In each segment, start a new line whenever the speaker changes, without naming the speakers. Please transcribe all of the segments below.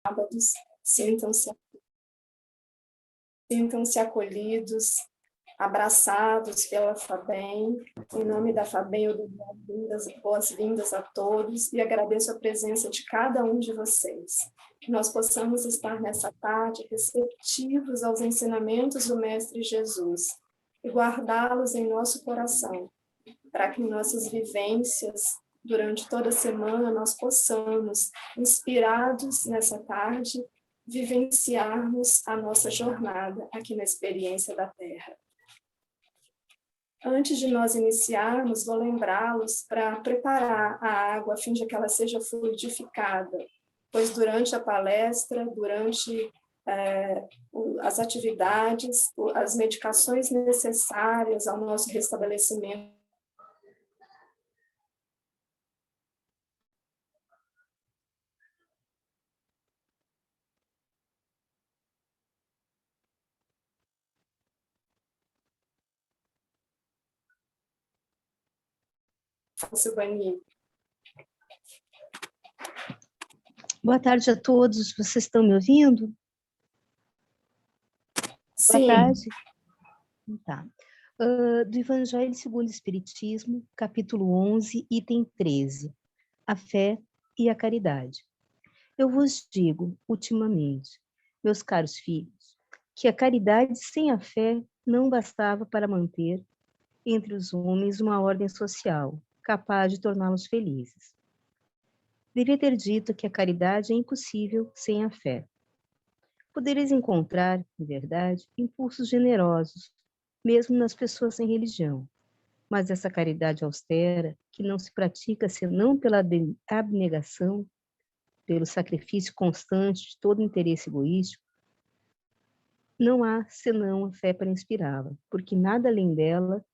sábados, sintam-se acolhidos, abraçados pela FABEM. Em nome da FABEM, eu dou boas-vindas a todos e agradeço a presença de cada um de vocês. Que nós possamos estar nessa tarde receptivos aos ensinamentos do Mestre Jesus e guardá-los em nosso coração, para que em nossas vivências, durante toda a semana, nós possamos, inspirados nessa tarde, vivenciarmos a nossa jornada aqui na experiência da Terra. Antes de nós iniciarmos, vou lembrá-los para preparar a água a fim de que ela seja fluidificada, pois durante a palestra, durante as atividades, as medicações necessárias ao nosso restabelecimento Silvani.
Boa tarde a todos, vocês estão me ouvindo?
Sim.
Boa tarde. Tá. Do Evangelho segundo o Espiritismo, capítulo 11, item 13, a fé e a caridade. Eu vos digo, ultimamente, meus caros filhos, que a caridade sem a fé não bastava para manter entre os homens uma ordem social capaz de torná-los felizes. Devia ter dito que a caridade é impossível sem a fé. Podereis encontrar, em verdade, impulsos generosos, mesmo nas pessoas sem religião, mas essa caridade austera, que não se pratica senão pela abnegação, pelo sacrifício constante de todo interesse egoístico, não há senão a fé para inspirá-la, porque nada além dela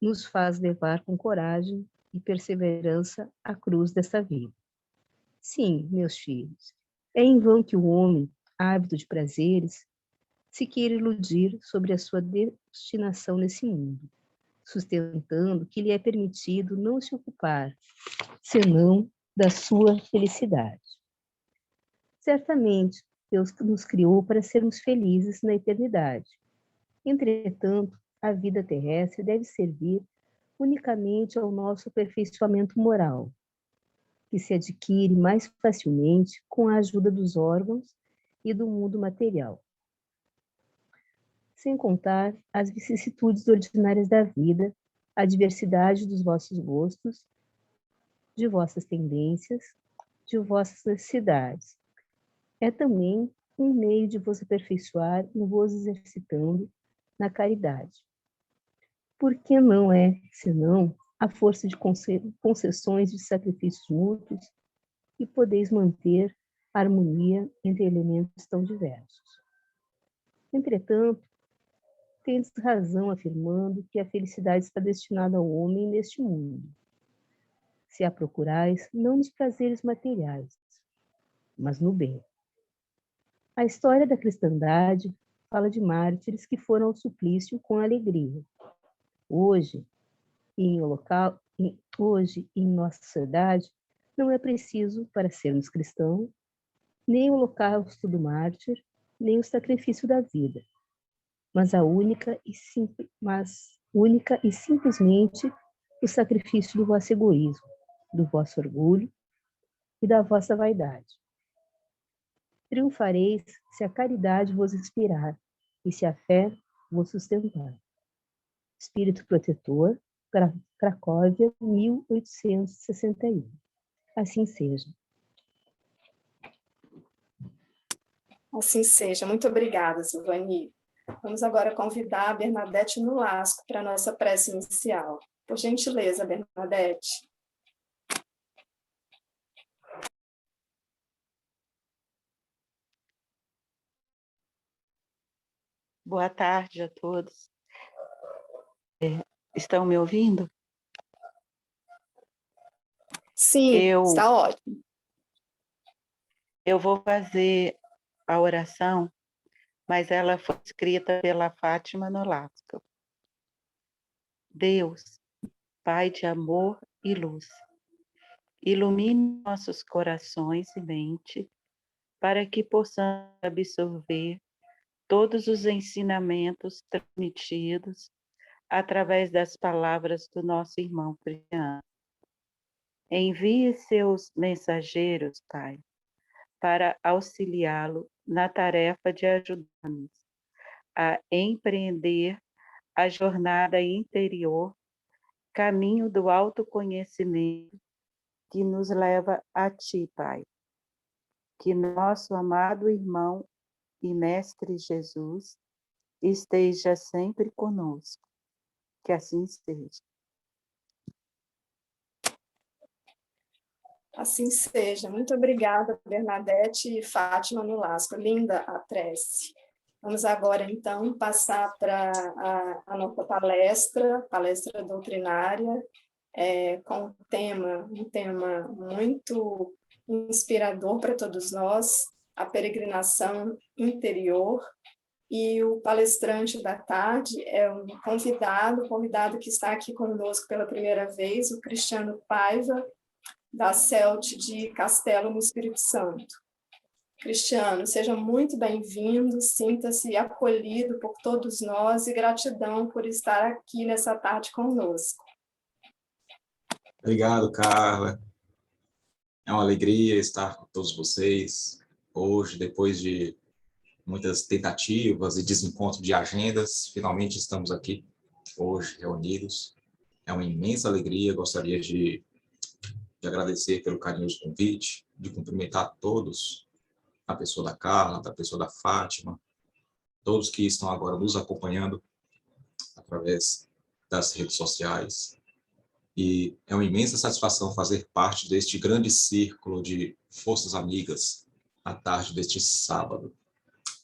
nos faz levar com coragem e perseverança a cruz desta vida. Sim, meus filhos, é em vão que o homem, ávido de prazeres, se queira iludir sobre a sua destinação nesse mundo, sustentando que lhe é permitido não se ocupar, senão da sua felicidade. Certamente, Deus nos criou para sermos felizes na eternidade. Entretanto, a vida terrestre deve servir unicamente ao nosso aperfeiçoamento moral, que se adquire mais facilmente com a ajuda dos órgãos e do mundo material. Sem contar as vicissitudes ordinárias da vida, a diversidade dos vossos gostos, de vossas tendências, de vossas necessidades. É também um meio de vos aperfeiçoar e vos exercitando na caridade. Porque não é, senão, a força de concessões de sacrifícios mútuos e podeis manter a harmonia entre elementos tão diversos. Entretanto, tendes razão afirmando que a felicidade está destinada ao homem neste mundo. Se a procurais, não nos prazeres materiais, mas no bem. A história da cristandade fala de mártires que foram ao suplício com alegria. Hoje, em nossa sociedade, não é preciso, para sermos cristãos, nem o holocausto do mártir, nem o sacrifício da vida, mas única e simplesmente o sacrifício do vosso egoísmo, do vosso orgulho e da vossa vaidade. Triunfareis se a caridade vos inspirar e se a fé vos sustentar. Espírito Protetor, Cracóvia, 1861. Assim seja.
Assim seja. Muito obrigada, Silvani. Vamos agora convidar a Bernadette Nolasco para a nossa prece inicial. Por gentileza, Bernadette.
Boa tarde a todos. Estão me ouvindo?
Sim, está ótimo.
Eu vou fazer a oração, mas ela foi escrita pela Fátima Nolasco. Deus, Pai de amor e luz, ilumine nossos corações e mente para que possamos absorver todos os ensinamentos transmitidos através das palavras do nosso irmão Cristiano. Envie seus mensageiros, Pai, para auxiliá-lo na tarefa de ajudar-nos a empreender a jornada interior, caminho do autoconhecimento que nos leva a Ti, Pai. Que nosso amado irmão e Mestre Jesus esteja sempre conosco. Que assim seja.
Assim seja. Muito obrigada, Bernadette e Fátima Nolasco. Linda a prece. Vamos agora, então, passar para a nossa palestra doutrinária, com um tema muito inspirador para todos nós, a peregrinação interior. E o palestrante da tarde é um convidado que está aqui conosco pela primeira vez, o Cristiano Paiva, da CELT de Castelo, no Espírito Santo. Cristiano, seja muito bem-vindo, sinta-se acolhido por todos nós e gratidão por estar aqui nessa tarde conosco.
Obrigado, Carla. É uma alegria estar com todos vocês hoje, depois de muitas tentativas e desencontro de agendas. Finalmente estamos aqui hoje reunidos. É uma imensa alegria. Gostaria de agradecer pelo carinhoso convite, de cumprimentar todos, a pessoa da Carla, da pessoa da Fátima, todos que estão agora nos acompanhando através das redes sociais. E é uma imensa satisfação fazer parte deste grande círculo de forças amigas à tarde deste sábado.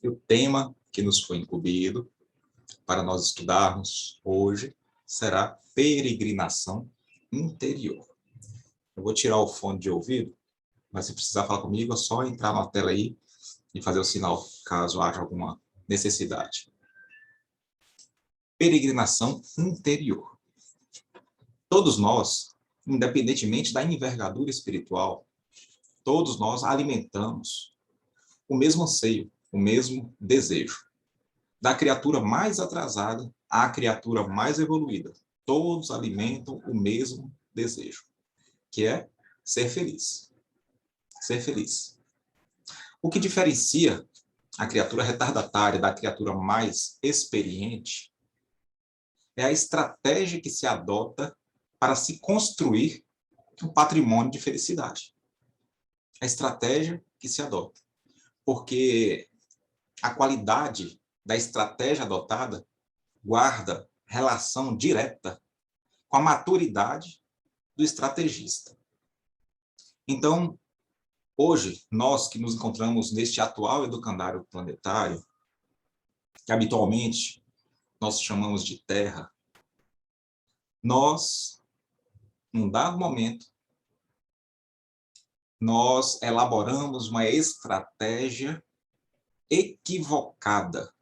E o tema que nos foi incumbido para nós estudarmos hoje será peregrinação interior. Eu vou tirar o fone de ouvido, mas se precisar falar comigo, é só entrar na tela aí e fazer o sinal caso haja alguma necessidade. Peregrinação interior. Todos nós, independentemente da envergadura espiritual, todos nós alimentamos o mesmo anseio, o mesmo desejo. Da criatura mais atrasada à criatura mais evoluída, todos alimentam o mesmo desejo, que é ser feliz. Ser feliz. O que diferencia a criatura retardatária da criatura mais experiente é a estratégia que se adota para se construir um patrimônio de felicidade. A estratégia que se adota. Porque a qualidade da estratégia adotada guarda relação direta com a maturidade do estrategista. Então, hoje, nós que nos encontramos neste atual educandário planetário, que habitualmente nós chamamos de Terra, nós, num dado momento, nós elaboramos uma estratégia equivocada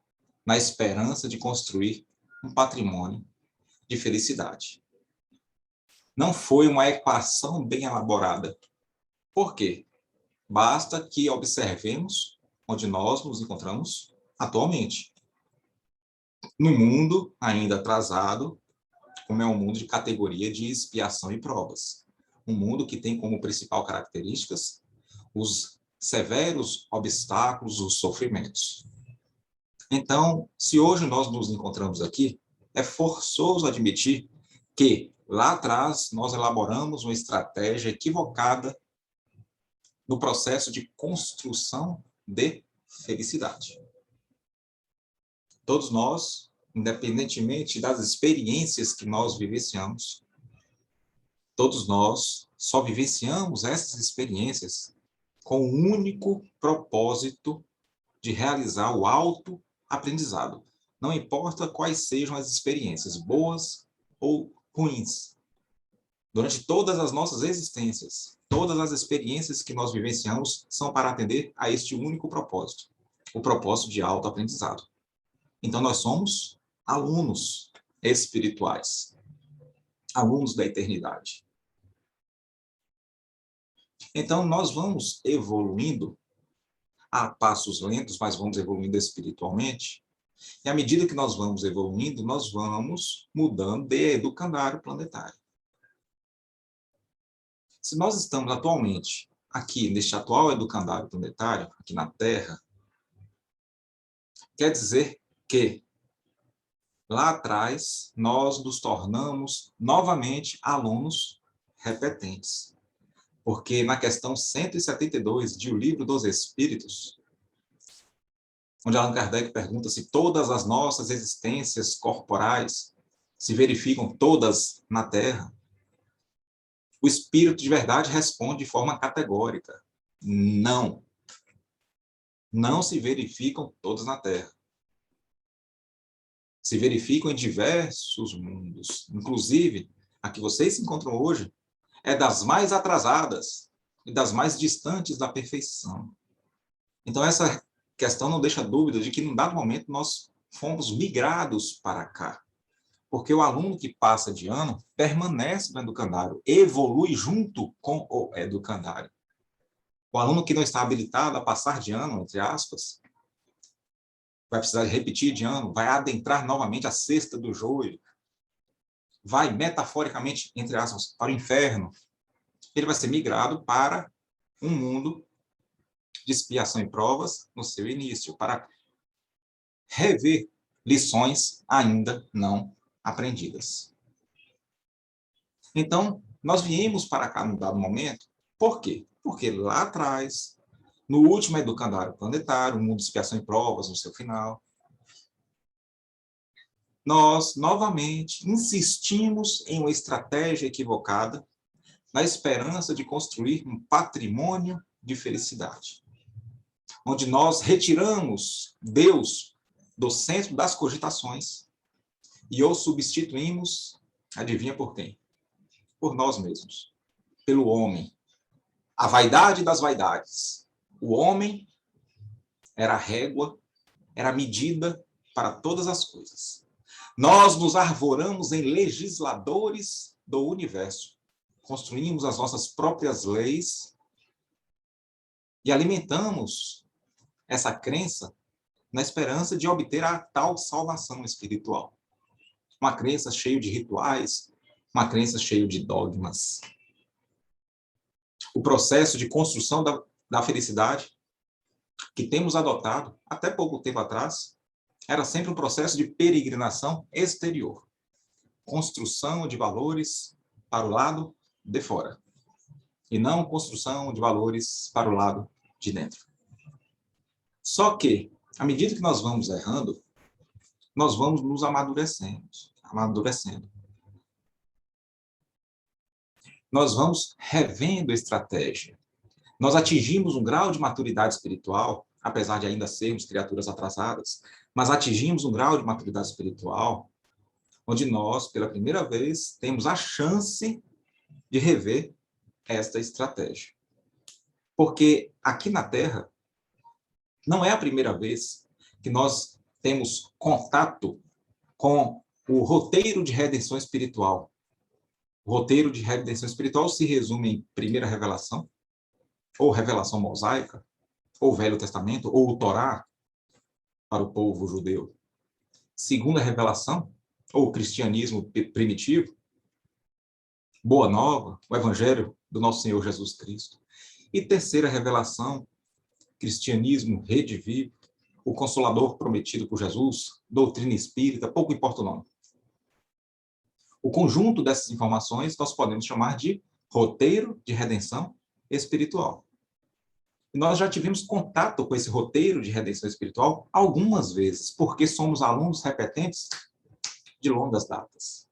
na esperança de construir um patrimônio de felicidade. Não foi uma equação bem elaborada. Por quê? Basta que observemos onde nós nos encontramos atualmente. No mundo ainda atrasado, como é um mundo de categoria de expiação e provas. Um mundo que tem como principal características os severos obstáculos, os sofrimentos. Então, se hoje nós nos encontramos aqui, é forçoso admitir que lá atrás nós elaboramos uma estratégia equivocada no processo de construção de felicidade. Todos nós, independentemente das experiências que nós vivenciamos, todos nós só vivenciamos essas experiências com o único propósito de realizar o autoaprendizado. Não importa quais sejam as experiências, boas ou ruins. Durante todas as nossas existências, todas as experiências que nós vivenciamos são para atender a este único propósito, o propósito de autoaprendizado. Então, nós somos alunos espirituais, alunos da eternidade. Então, nós vamos evoluindo a passos lentos, mas vamos evoluindo espiritualmente. E à medida que nós vamos evoluindo, nós vamos mudando de educandário planetário. Se nós estamos atualmente aqui neste atual educandário planetário, aqui na Terra, quer dizer que lá atrás nós nos tornamos novamente alunos repetentes. Porque na questão 172 de O Livro dos Espíritos, onde Allan Kardec pergunta se todas as nossas existências corporais se verificam todas na Terra, o Espírito de verdade responde de forma categórica: não. Não se verificam todas na Terra. Se verificam em diversos mundos. Inclusive, a que vocês se encontram hoje é das mais atrasadas e das mais distantes da perfeição. Então, essa questão não deixa dúvida de que, num dado momento, nós fomos migrados para cá. Porque o aluno que passa de ano permanece no educandário, evolui junto com o educandário. O aluno que não está habilitado a passar de ano, entre aspas, vai precisar repetir de ano, vai adentrar novamente a cesta do joio, vai, metaforicamente, entre aspas, para o inferno. Ele vai ser migrado para um mundo de expiação e provas no seu início, para rever lições ainda não aprendidas. Então, nós viemos para cá num dado momento. Por quê? Porque lá atrás, no último educandário planetário, o mundo de expiação e provas no seu final, nós novamente insistimos em uma estratégia equivocada na esperança de construir um patrimônio de felicidade, onde nós retiramos Deus do centro das cogitações e o substituímos, adivinha por quem? Por nós mesmos, pelo homem. A vaidade das vaidades. O homem era a régua, era a medida para todas as coisas. Nós nos arvoramos em legisladores do universo. Construímos as nossas próprias leis e alimentamos essa crença na esperança de obter a tal salvação espiritual. Uma crença cheia de rituais, uma crença cheia de dogmas. O processo de construção da felicidade que temos adotado até pouco tempo atrás era sempre um processo de peregrinação exterior. Construção de valores para o lado de fora. E não construção de valores para o lado de dentro. Só que, à medida que nós vamos errando, nós vamos nos amadurecendo. Nós vamos revendo a estratégia. Nós atingimos um grau de maturidade espiritual, apesar de ainda sermos criaturas atrasadas, mas atingimos um grau de maturidade espiritual onde nós, pela primeira vez, temos a chance de rever esta estratégia. Porque aqui na Terra, não é a primeira vez que nós temos contato com o roteiro de redenção espiritual. O roteiro de redenção espiritual se resume em primeira revelação, ou revelação mosaica, ou Velho Testamento, ou o Torá, para o povo judeu. Segunda revelação, ou o cristianismo primitivo, Boa Nova, o Evangelho do nosso Senhor Jesus Cristo. E terceira revelação, cristianismo redivivo, o Consolador prometido por Jesus, doutrina espírita, pouco importa o nome. O conjunto dessas informações nós podemos chamar de roteiro de redenção espiritual. E nós já tivemos contato com esse roteiro de redenção espiritual algumas vezes, porque somos alunos repetentes de longas datas.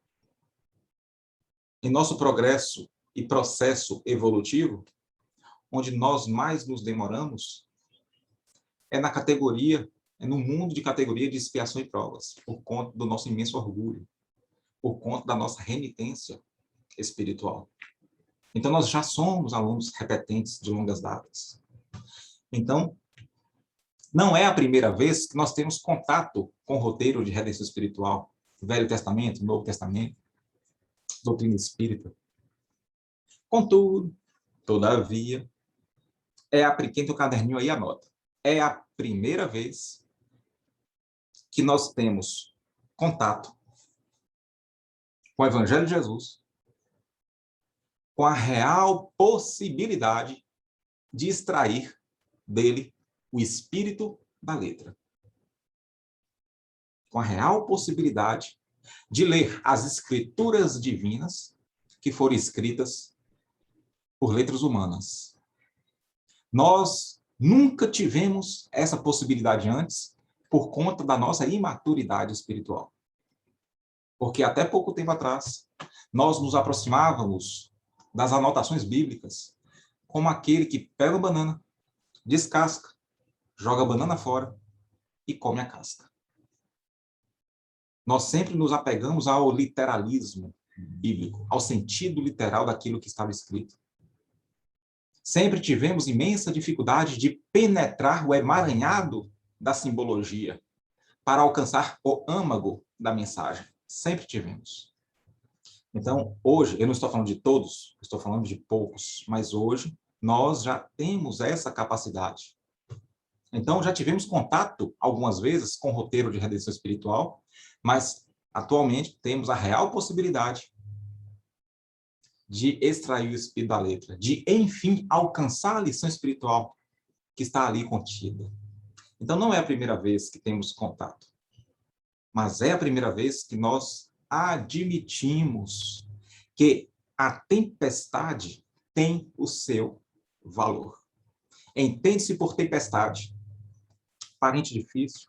Em nosso progresso e processo evolutivo, onde nós mais nos demoramos, é na categoria, é no mundo de categoria de expiação e provas, por conta do nosso imenso orgulho, por conta da nossa renitência espiritual. Então, nós já somos alunos repetentes de longas datas. Então, não é a primeira vez que nós temos contato com o roteiro de redenção espiritual, Velho Testamento, Novo Testamento, doutrina espírita. Contudo, todavia, quem tem o caderninho aí anota. é a primeira vez que nós temos contato com o Evangelho de Jesus, com a real possibilidade de extrair dele o espírito da letra. Com a real possibilidade de ler as escrituras divinas que foram escritas por letras humanas. Nós nunca tivemos essa possibilidade antes por conta da nossa imaturidade espiritual. Porque até pouco tempo atrás, nós nos aproximávamos das anotações bíblicas como aquele que pega a banana, descasca, joga a banana fora e come a casca. Nós sempre nos apegamos ao literalismo bíblico, ao sentido literal daquilo que estava escrito. Sempre tivemos imensa dificuldade de penetrar o emaranhado da simbologia para alcançar o âmago da mensagem. Sempre tivemos. Então, hoje, eu não estou falando de todos, estou falando de poucos, mas hoje nós já temos essa capacidade. Então, já tivemos contato, algumas vezes, com o roteiro de redenção espiritual, mas, atualmente, temos a real possibilidade de extrair o espírito da letra, de, enfim, alcançar a lição espiritual que está ali contida. Então, não é a primeira vez que temos contato, mas é a primeira vez que nós admitimos que a tempestade tem o seu valor. Entende-se por tempestade parente difícil,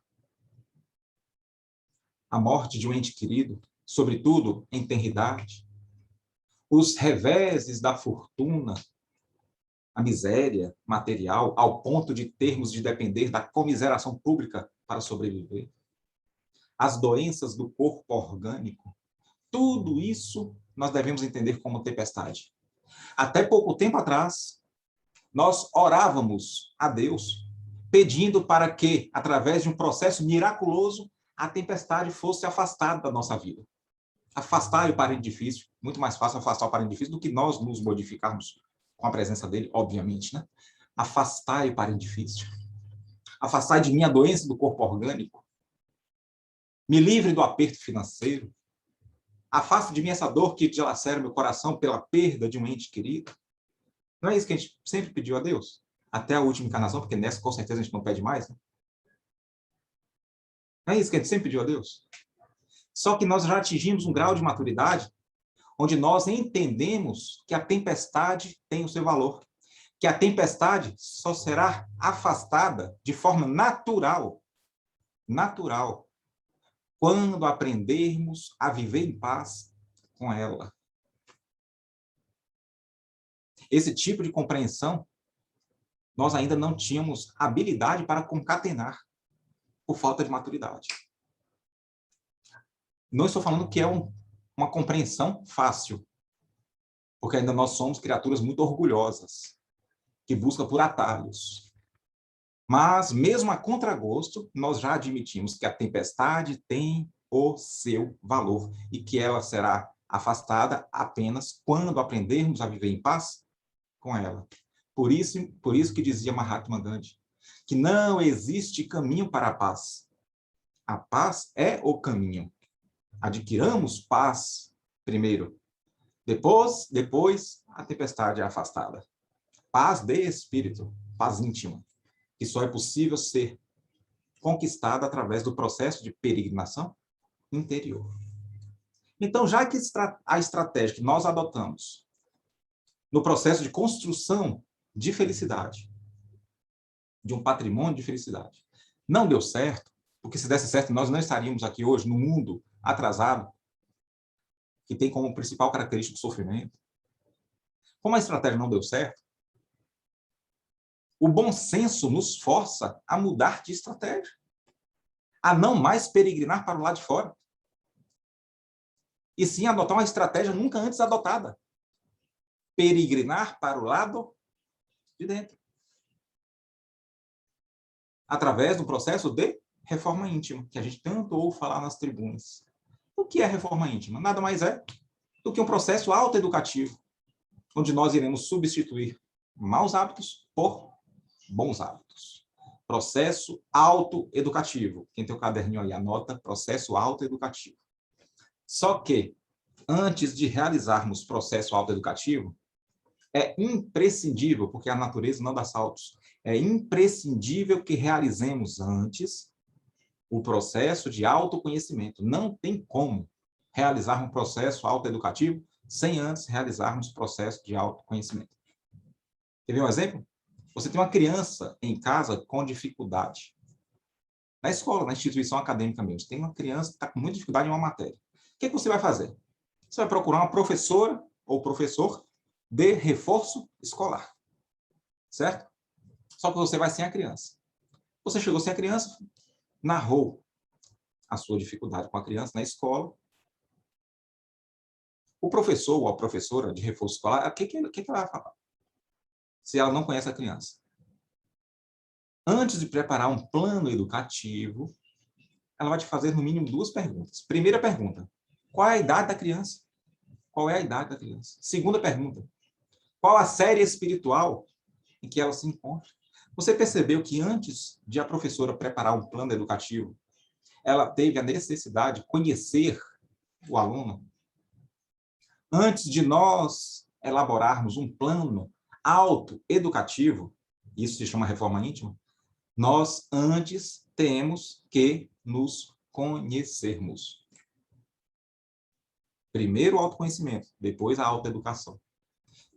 a morte de um ente querido, sobretudo em tenridade, os reveses da fortuna, a miséria material, ao ponto de termos de depender da comiseração pública para sobreviver, as doenças do corpo orgânico, tudo isso nós devemos entender como tempestade. Até pouco tempo atrás, nós orávamos a Deus, pedindo para que, através de um processo miraculoso, a tempestade fosse afastada da nossa vida. Afastar o parente difícil, muito mais fácil afastar o parente difícil do que nós nos modificarmos com a presença dele, obviamente, né? Afastar o parente difícil. Afastar de mim a doença do corpo orgânico. Me livre do aperto financeiro. Afaste de mim essa dor que dilacera meu coração pela perda de um ente querido. Não é isso que a gente sempre pediu a Deus? Até a última encarnação, porque nessa com certeza a gente não pede mais, né? Não é isso que a gente sempre pediu a Deus? Só que nós já atingimos um grau de maturidade onde nós entendemos que a tempestade tem o seu valor, que a tempestade só será afastada de forma natural, quando aprendermos a viver em paz com ela. Esse tipo de compreensão, nós ainda não tínhamos habilidade para concatenar por falta de maturidade. Não estou falando que é uma compreensão fácil, porque ainda nós somos criaturas muito orgulhosas, que buscam por atalhos. Mas, mesmo a contragosto, nós já admitimos que a tempestade tem o seu valor e que ela será afastada apenas quando aprendermos a viver em paz com ela. Por isso que dizia Mahatma Gandhi, que não existe caminho para a paz. A paz é o caminho. Adquiramos paz primeiro. Depois a tempestade é afastada. Paz de espírito, paz íntima, que só é possível ser conquistada através do processo de peregrinação interior. Então, já que a estratégia que nós adotamos no processo de construção de felicidade, de um patrimônio de felicidade, não deu certo, porque se desse certo, nós não estaríamos aqui hoje no mundo atrasado, que tem como principal característica o sofrimento. Como a estratégia não deu certo, o bom senso nos força a mudar de estratégia, a não mais peregrinar para o lado de fora, e sim adotar uma estratégia nunca antes adotada, peregrinar para o lado de dentro, através do processo de reforma íntima, que a gente tanto ouve falar nas tribunas. O que é reforma íntima? Nada mais é do que um processo autoeducativo, onde nós iremos substituir maus hábitos por bons hábitos. Processo autoeducativo. Quem tem o caderninho aí, anota processo autoeducativo. Só que, antes de realizarmos processo autoeducativo, é imprescindível, porque a natureza não dá saltos, é imprescindível que realizemos antes o processo de autoconhecimento. Não tem como realizar um processo autoeducativo sem antes realizarmos o processo de autoconhecimento. Quer ver um exemplo? Você tem uma criança em casa com dificuldade. Na escola, na instituição acadêmica mesmo, tem uma criança que está com muita dificuldade em uma matéria. O que você vai fazer? Você vai procurar uma professora ou professor de reforço escolar. Certo? Só que você vai sem a criança. Você chegou sem a criança, narrou a sua dificuldade com a criança na escola. O professor ou a professora de reforço escolar, o que ela vai falar? Se ela não conhece a criança. Antes de preparar um plano educativo, ela vai te fazer, no mínimo, 2 perguntas. Primeira pergunta, qual é a idade da criança? Qual é a idade da criança? Segunda pergunta, qual a série espiritual em que ela se encontra? Você percebeu que antes de a professora preparar um plano educativo, ela teve a necessidade de conhecer o aluno? Antes de nós elaborarmos um plano autoeducativo, isso se chama reforma íntima, nós antes temos que nos conhecermos. Primeiro o autoconhecimento, depois a autoeducação.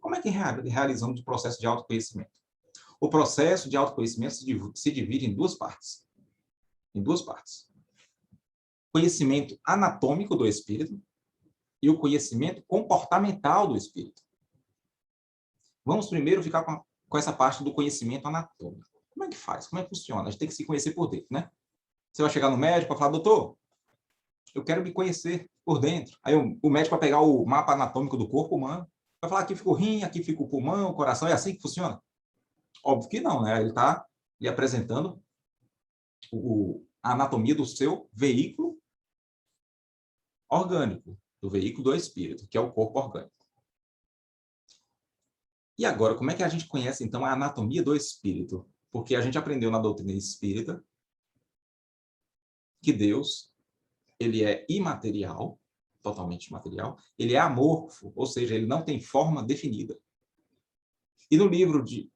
Como é que realizamos o processo de autoconhecimento? O processo de autoconhecimento se divide em 2 partes. Em 2 partes. Conhecimento anatômico do espírito e o conhecimento comportamental do espírito. Vamos primeiro ficar com essa parte do conhecimento anatômico. Como é que faz? Como é que funciona? A gente tem que se conhecer por dentro, né? Você vai chegar no médico e falar, doutor, eu quero me conhecer por dentro. Aí o médico vai pegar o mapa anatômico do corpo humano, vai falar, aqui fica o rim, aqui fica o pulmão, o coração, é assim que funciona? Óbvio que não, né? Ele está lhe apresentando a anatomia do seu veículo orgânico, do veículo do espírito, que é o corpo orgânico. E agora, como é que a gente conhece, então, a anatomia do espírito? Porque a gente aprendeu na doutrina espírita que Deus, ele é imaterial, totalmente imaterial, ele é amorfo, ou seja, ele não tem forma definida. E no livro de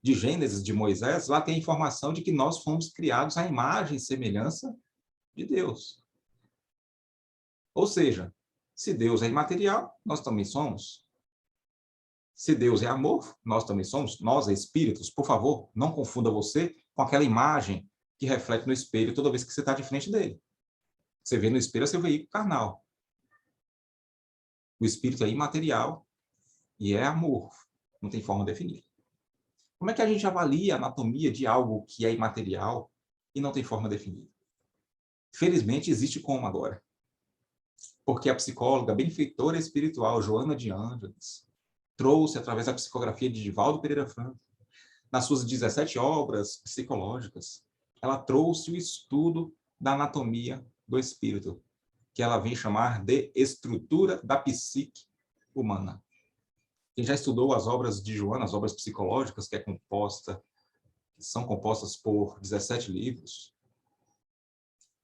Gênesis, de Moisés, lá tem a informação de que nós fomos criados à imagem e semelhança de Deus. Ou seja, se Deus é imaterial, nós também somos. Se Deus é amor, nós também somos. Nós, espíritos, por favor, não confunda você com aquela imagem que reflete no espelho toda vez que você está de frente dele. Você vê no espelho é seu veículo carnal. O espírito é imaterial e é amor, não tem forma definida. Como é que a gente avalia a anatomia de algo que é imaterial e não tem forma definida? Felizmente, existe como agora. Porque a psicóloga benfeitora espiritual Joana de Ângeles trouxe, através da psicografia de Divaldo Pereira Franco, nas suas 17 obras psicológicas, ela trouxe o estudo da anatomia do espírito, que ela vem chamar de estrutura da psique humana. Quem já estudou as obras de Joana, as obras psicológicas, que são compostas por 17 livros,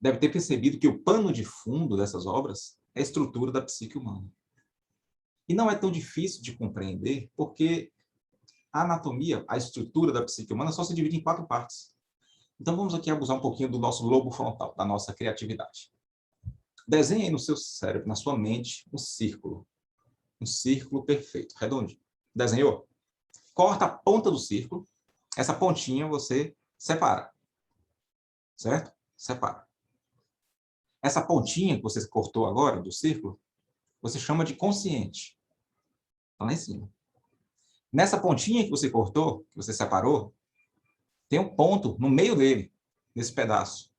deve ter percebido que o pano de fundo dessas obras é a estrutura da psique humana. E não é tão difícil de compreender, porque a anatomia, a estrutura da psique humana só se divide em 4 partes. Então vamos aqui abusar um pouquinho do nosso lobo frontal, da nossa criatividade. Desenhe aí no seu cérebro, na sua mente, um círculo perfeito, redondinho. Desenhou? Corta a ponta do círculo, essa pontinha você separa. Certo? Separa. Essa pontinha que você cortou agora do círculo, você chama de consciente. Está lá em cima. Nessa pontinha que você cortou, que você separou, tem um ponto no meio dele, nesse pedaço.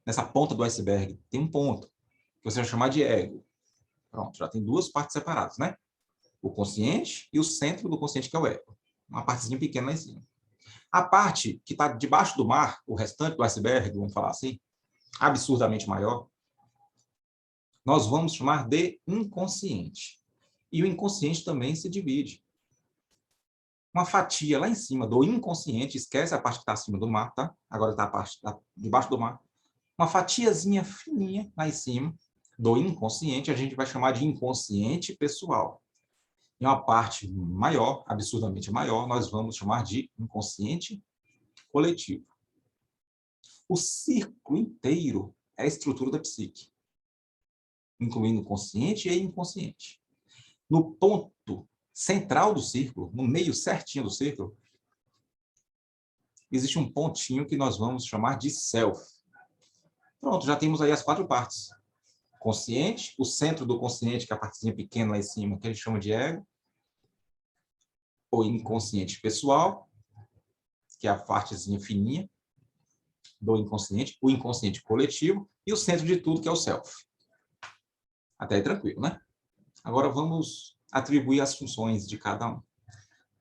Nessa ponta do iceberg, tem um ponto, que você vai chamar de ego. Pronto, já tem 2 partes separadas, né? O consciente e o centro do consciente, que é o ego. Uma partezinha pequena lá em cima. A parte que está debaixo do mar, o restante do iceberg, vamos falar assim, absurdamente maior, nós vamos chamar de inconsciente. E o inconsciente também se divide. uma fatia lá em cima do inconsciente, esquece a parte que está acima do mar, tá? Agora está a parte debaixo do mar. Uma fatiazinha fininha lá em cima do inconsciente, a gente vai chamar de inconsciente pessoal. E uma parte maior, absurdamente maior, nós vamos chamar de inconsciente coletivo. O círculo inteiro é a estrutura da psique, incluindo consciente e inconsciente. No ponto central do círculo, no meio certinho do círculo, existe um pontinho que nós vamos chamar de self. Pronto, já temos aí as 4 partes. Consciente, o centro do consciente, que é a partezinha pequena lá em cima, que a gente chama de ego. O inconsciente pessoal, que é a partezinha fininha do inconsciente. O inconsciente coletivo e o centro de tudo, que é o self. Até aí tranquilo, né? Agora vamos atribuir as funções de cada um.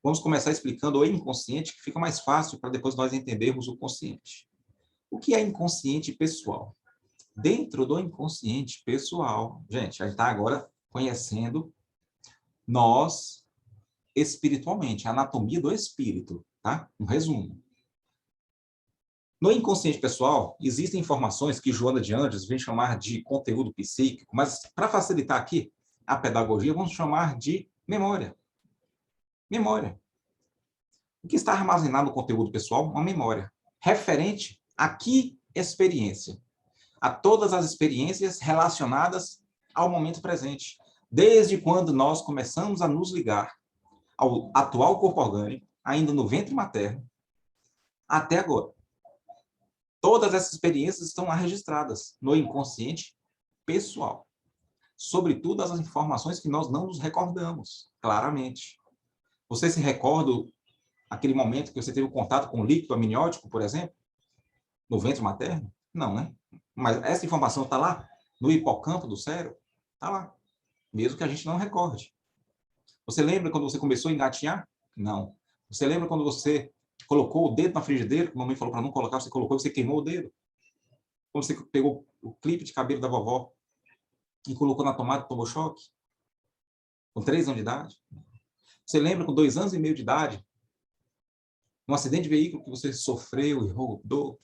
Vamos começar explicando o inconsciente, que fica mais fácil para depois nós entendermos o consciente. O que é inconsciente pessoal? Dentro do inconsciente pessoal, gente, a gente está agora conhecendo nós espiritualmente, a anatomia do espírito, tá? Um resumo. No inconsciente pessoal, existem informações que Joana de Ângeles vem chamar de conteúdo psíquico, mas para facilitar aqui a pedagogia, vamos chamar de memória. Memória. O que está armazenado no conteúdo pessoal? Uma memória. Referente a que experiência? A todas as experiências relacionadas ao momento presente. Desde quando nós começamos a nos ligar ao atual corpo orgânico, ainda no ventre materno, até agora. Todas essas experiências estão lá registradas no inconsciente pessoal. Sobretudo as informações que nós não nos recordamos, claramente. Você se recorda aquele momento que você teve contato com o líquido amniótico, por exemplo, no ventre materno? Não, né? Mas essa informação está lá, no hipocampo do cérebro, está lá, mesmo que a gente não recorde. Você lembra quando você começou a engatinhar? Não. Você lembra quando você colocou o dedo na frigideira, que a mamãe falou para não colocar, você colocou e você queimou o dedo? Quando você pegou o clipe de cabelo da vovó e colocou na tomada e tomou choque? Com 3 anos de idade? Você lembra com 2 anos e meio de idade? Um acidente de veículo que você sofreu e rodou?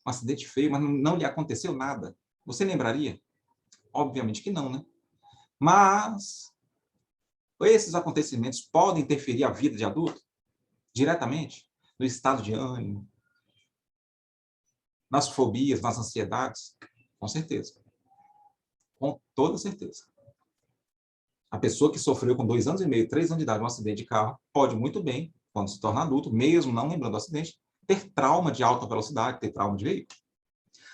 Um acidente feio, mas não lhe aconteceu nada. Você lembraria? Obviamente que não, né? Mas esses acontecimentos podem interferir a vida de adulto diretamente no estado de ânimo, nas fobias, nas ansiedades? Com certeza. Com toda certeza. A pessoa que sofreu com 2 anos e meio, 3 anos de idade, um acidente de carro, pode muito bem, quando se torna adulto, mesmo não lembrando do acidente, ter trauma de alta velocidade, ter trauma de veículo.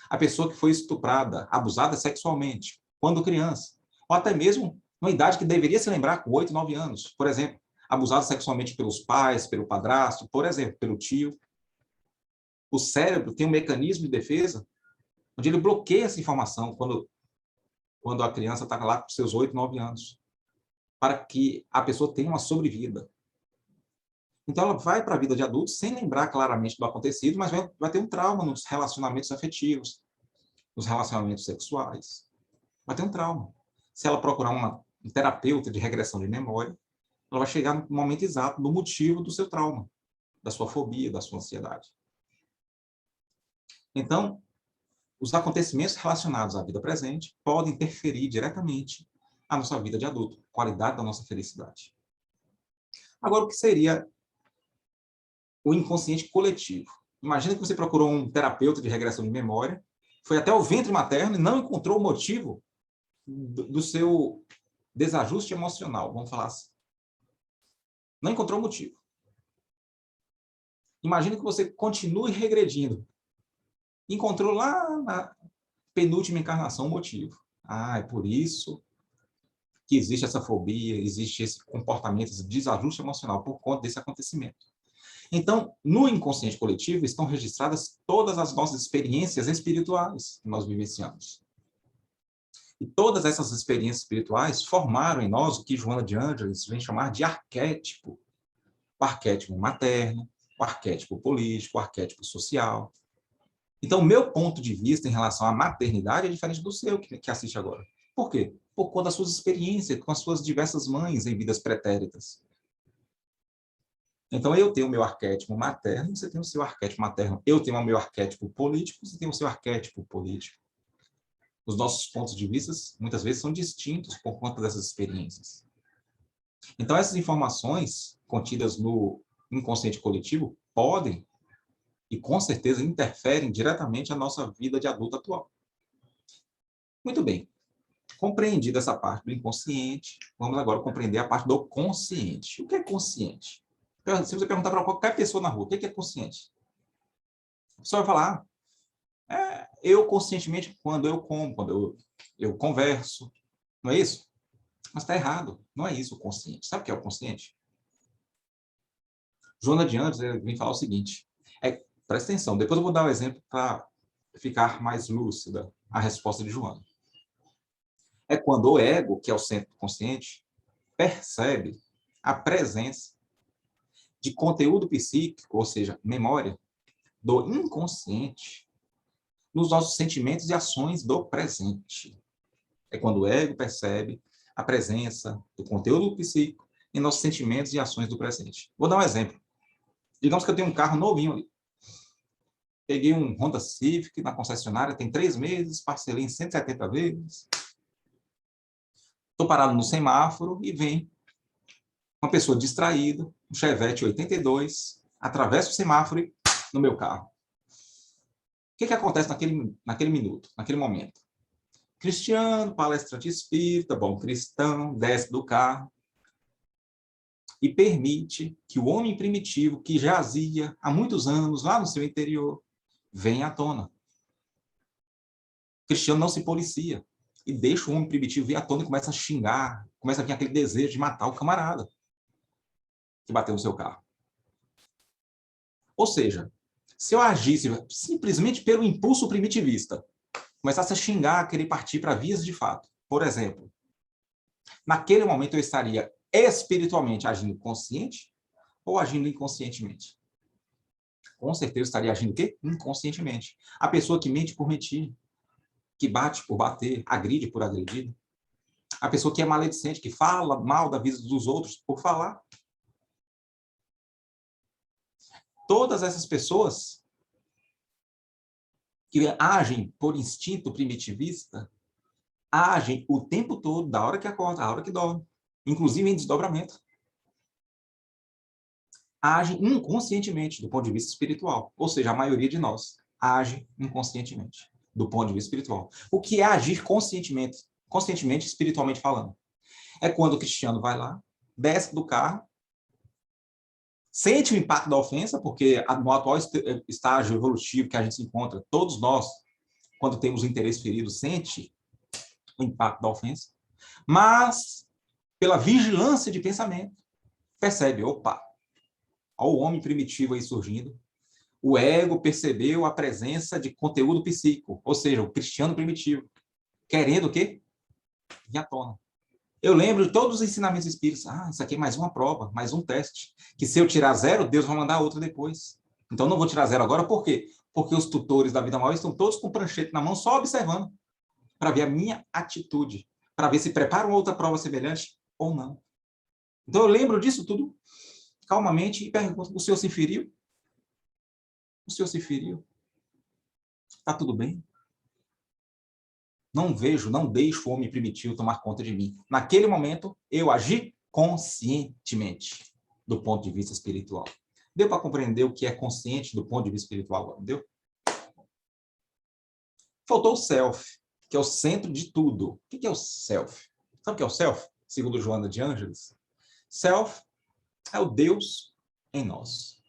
A pessoa que foi estuprada, abusada sexualmente, quando criança, ou até mesmo numa idade que deveria se lembrar, com 8, 9 anos, por exemplo, abusada sexualmente pelos pais, pelo padrasto, por exemplo, pelo tio. O cérebro tem um mecanismo de defesa onde ele bloqueia essa informação quando a criança está lá com seus 8, 9 anos, para que a pessoa tenha uma sobrevida. Então, ela vai para a vida de adulto sem lembrar claramente do acontecido, mas vai ter um trauma nos relacionamentos afetivos, nos relacionamentos sexuais. Vai ter um trauma. Se ela procurar um terapeuta de regressão de memória, ela vai chegar no momento exato, no motivo do seu trauma, da sua fobia, da sua ansiedade. Então, os acontecimentos relacionados à vida presente podem interferir diretamente na nossa vida de adulto, qualidade da nossa felicidade. Agora, o que seria o inconsciente coletivo? Imagina que você procurou um terapeuta de regressão de memória, foi até o ventre materno e não encontrou o motivo do seu desajuste emocional, vamos falar assim. Não encontrou o motivo. Imagina que você continue regredindo. Encontrou lá na penúltima encarnação o motivo. É por isso que existe essa fobia, existe esse comportamento, esse desajuste emocional por conta desse acontecimento. Então, no inconsciente coletivo estão registradas todas as nossas experiências espirituais que nós vivenciamos. E todas essas experiências espirituais formaram em nós o que Joana de Ângeles vem chamar de arquétipo. O arquétipo materno, o arquétipo político, o arquétipo social. Então, o meu ponto de vista em relação à maternidade é diferente do seu, que assiste agora. Por quê? Por conta das suas experiências com as suas diversas mães em vidas pretéritas. Então, eu tenho o meu arquétipo materno, você tem o seu arquétipo materno. Eu tenho o meu arquétipo político, você tem o seu arquétipo político. Os nossos pontos de vista, muitas vezes, são distintos por conta dessas experiências. Então, essas informações contidas no inconsciente coletivo podem e, com certeza, interferem diretamente na nossa vida de adulto atual. Muito bem. Compreendida essa parte do inconsciente, vamos agora compreender a parte do consciente. O que é consciente? Se você perguntar para qualquer pessoa na rua, o que é consciente? A pessoa vai falar, eu conscientemente, quando eu como, quando eu converso, não é isso? Mas está errado, não é isso o consciente. Sabe o que é o consciente? Joana de Andes vem falar o seguinte, presta atenção, depois eu vou dar um exemplo para ficar mais lúcida a resposta de Joana. É quando o ego, que é o centro do consciente, percebe a presença de conteúdo psíquico, ou seja, memória, do inconsciente nos nossos sentimentos e ações do presente. É quando o ego percebe a presença do conteúdo psíquico em nossos sentimentos e ações do presente. Vou dar um exemplo. Digamos que eu tenho um carro novinho ali. Peguei um Honda Civic na concessionária, tem 3 meses, parcelei em 170 vezes. Estou parado no semáforo e vem uma pessoa distraída, um Chevette 82, atravessa o semáforo e no meu carro. O que acontece naquele minuto, naquele momento? Cristiano, palestrante espírita, bom cristão, desce do carro e permite que o homem primitivo, que jazia há muitos anos lá no seu interior, venha à tona. Cristiano não se policia e deixa o homem primitivo vir à tona e começa a xingar, começa a vir aquele desejo de matar o camarada que bateu no seu carro. Ou seja, se eu agisse simplesmente pelo impulso primitivista, começasse a xingar, querer partir para vias de fato, por exemplo, naquele momento eu estaria espiritualmente agindo consciente ou agindo inconscientemente? Com certeza eu estaria agindo o quê? Inconscientemente. A pessoa que mente por mentir, que bate por bater, agride por agredir. A pessoa que é maledicente, que fala mal da vida dos outros por falar. Todas essas pessoas que agem por instinto primitivista, agem o tempo todo, da hora que acorda, da hora que dorme, inclusive em desdobramento. Agem inconscientemente do ponto de vista espiritual. Ou seja, a maioria de nós age inconscientemente do ponto de vista espiritual. O que é agir conscientemente, espiritualmente falando? É quando o cristiano vai lá, desce do carro, sente o impacto da ofensa, porque no atual estágio evolutivo que a gente se encontra, todos nós, quando temos o interesse ferido, sente o impacto da ofensa, mas, pela vigilância de pensamento, percebe, opa, olha o homem primitivo aí surgindo, o ego percebeu a presença de conteúdo psíquico, ou seja, o cristiano primitivo, querendo o quê? Vir à tona. Eu lembro de todos os ensinamentos espíritas. Isso aqui é mais uma prova, mais um teste. Que se eu tirar 0, Deus vai mandar outro depois. Então, não vou tirar 0 agora, por quê? Porque os tutores da vida mal estão todos com pranchete na mão, só observando, para ver a minha atitude, para ver se preparam outra prova semelhante ou não. Então, eu lembro disso tudo calmamente e pergunto, o senhor se feriu? O senhor se feriu? Está tudo bem? Não vejo, não deixo o homem primitivo tomar conta de mim. Naquele momento, eu agi conscientemente, do ponto de vista espiritual. Deu para compreender o que é consciente do ponto de vista espiritual? Deu? Faltou o self, que é o centro de tudo. O que é o self? Sabe o que é o self? Segundo Joana de Ângeles. Self é o Deus em nós.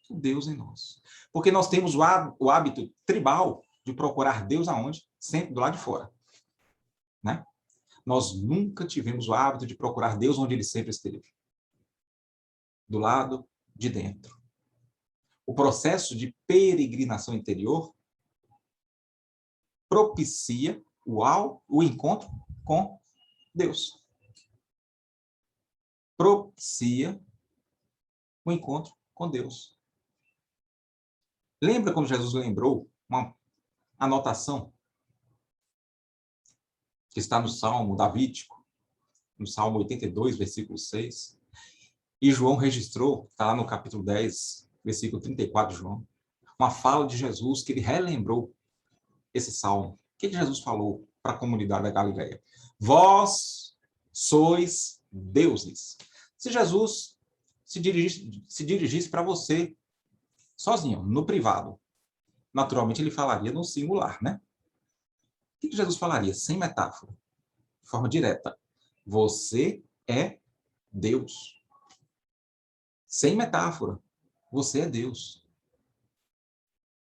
O Deus em nós. Porque nós temos o hábito tribal de procurar Deus aonde? Sempre do lado de fora. Né? Nós nunca tivemos o hábito de procurar Deus onde ele sempre esteve. Do lado de dentro. O processo de peregrinação interior propicia o encontro com Deus. Propicia o encontro com Deus. Lembra como Jesus lembrou uma anotação que está no Salmo Davídico, no Salmo 82, versículo 6? E João registrou, está lá no capítulo 10, versículo 34 de João, uma fala de Jesus que ele relembrou esse salmo. O que Jesus falou para a comunidade da Galileia? Vós sois deuses. Se Jesus se dirigisse para você sozinho, no privado, naturalmente ele falaria no singular, né? O que Jesus falaria? Sem metáfora, de forma direta. Você é Deus. Sem metáfora. Você é Deus.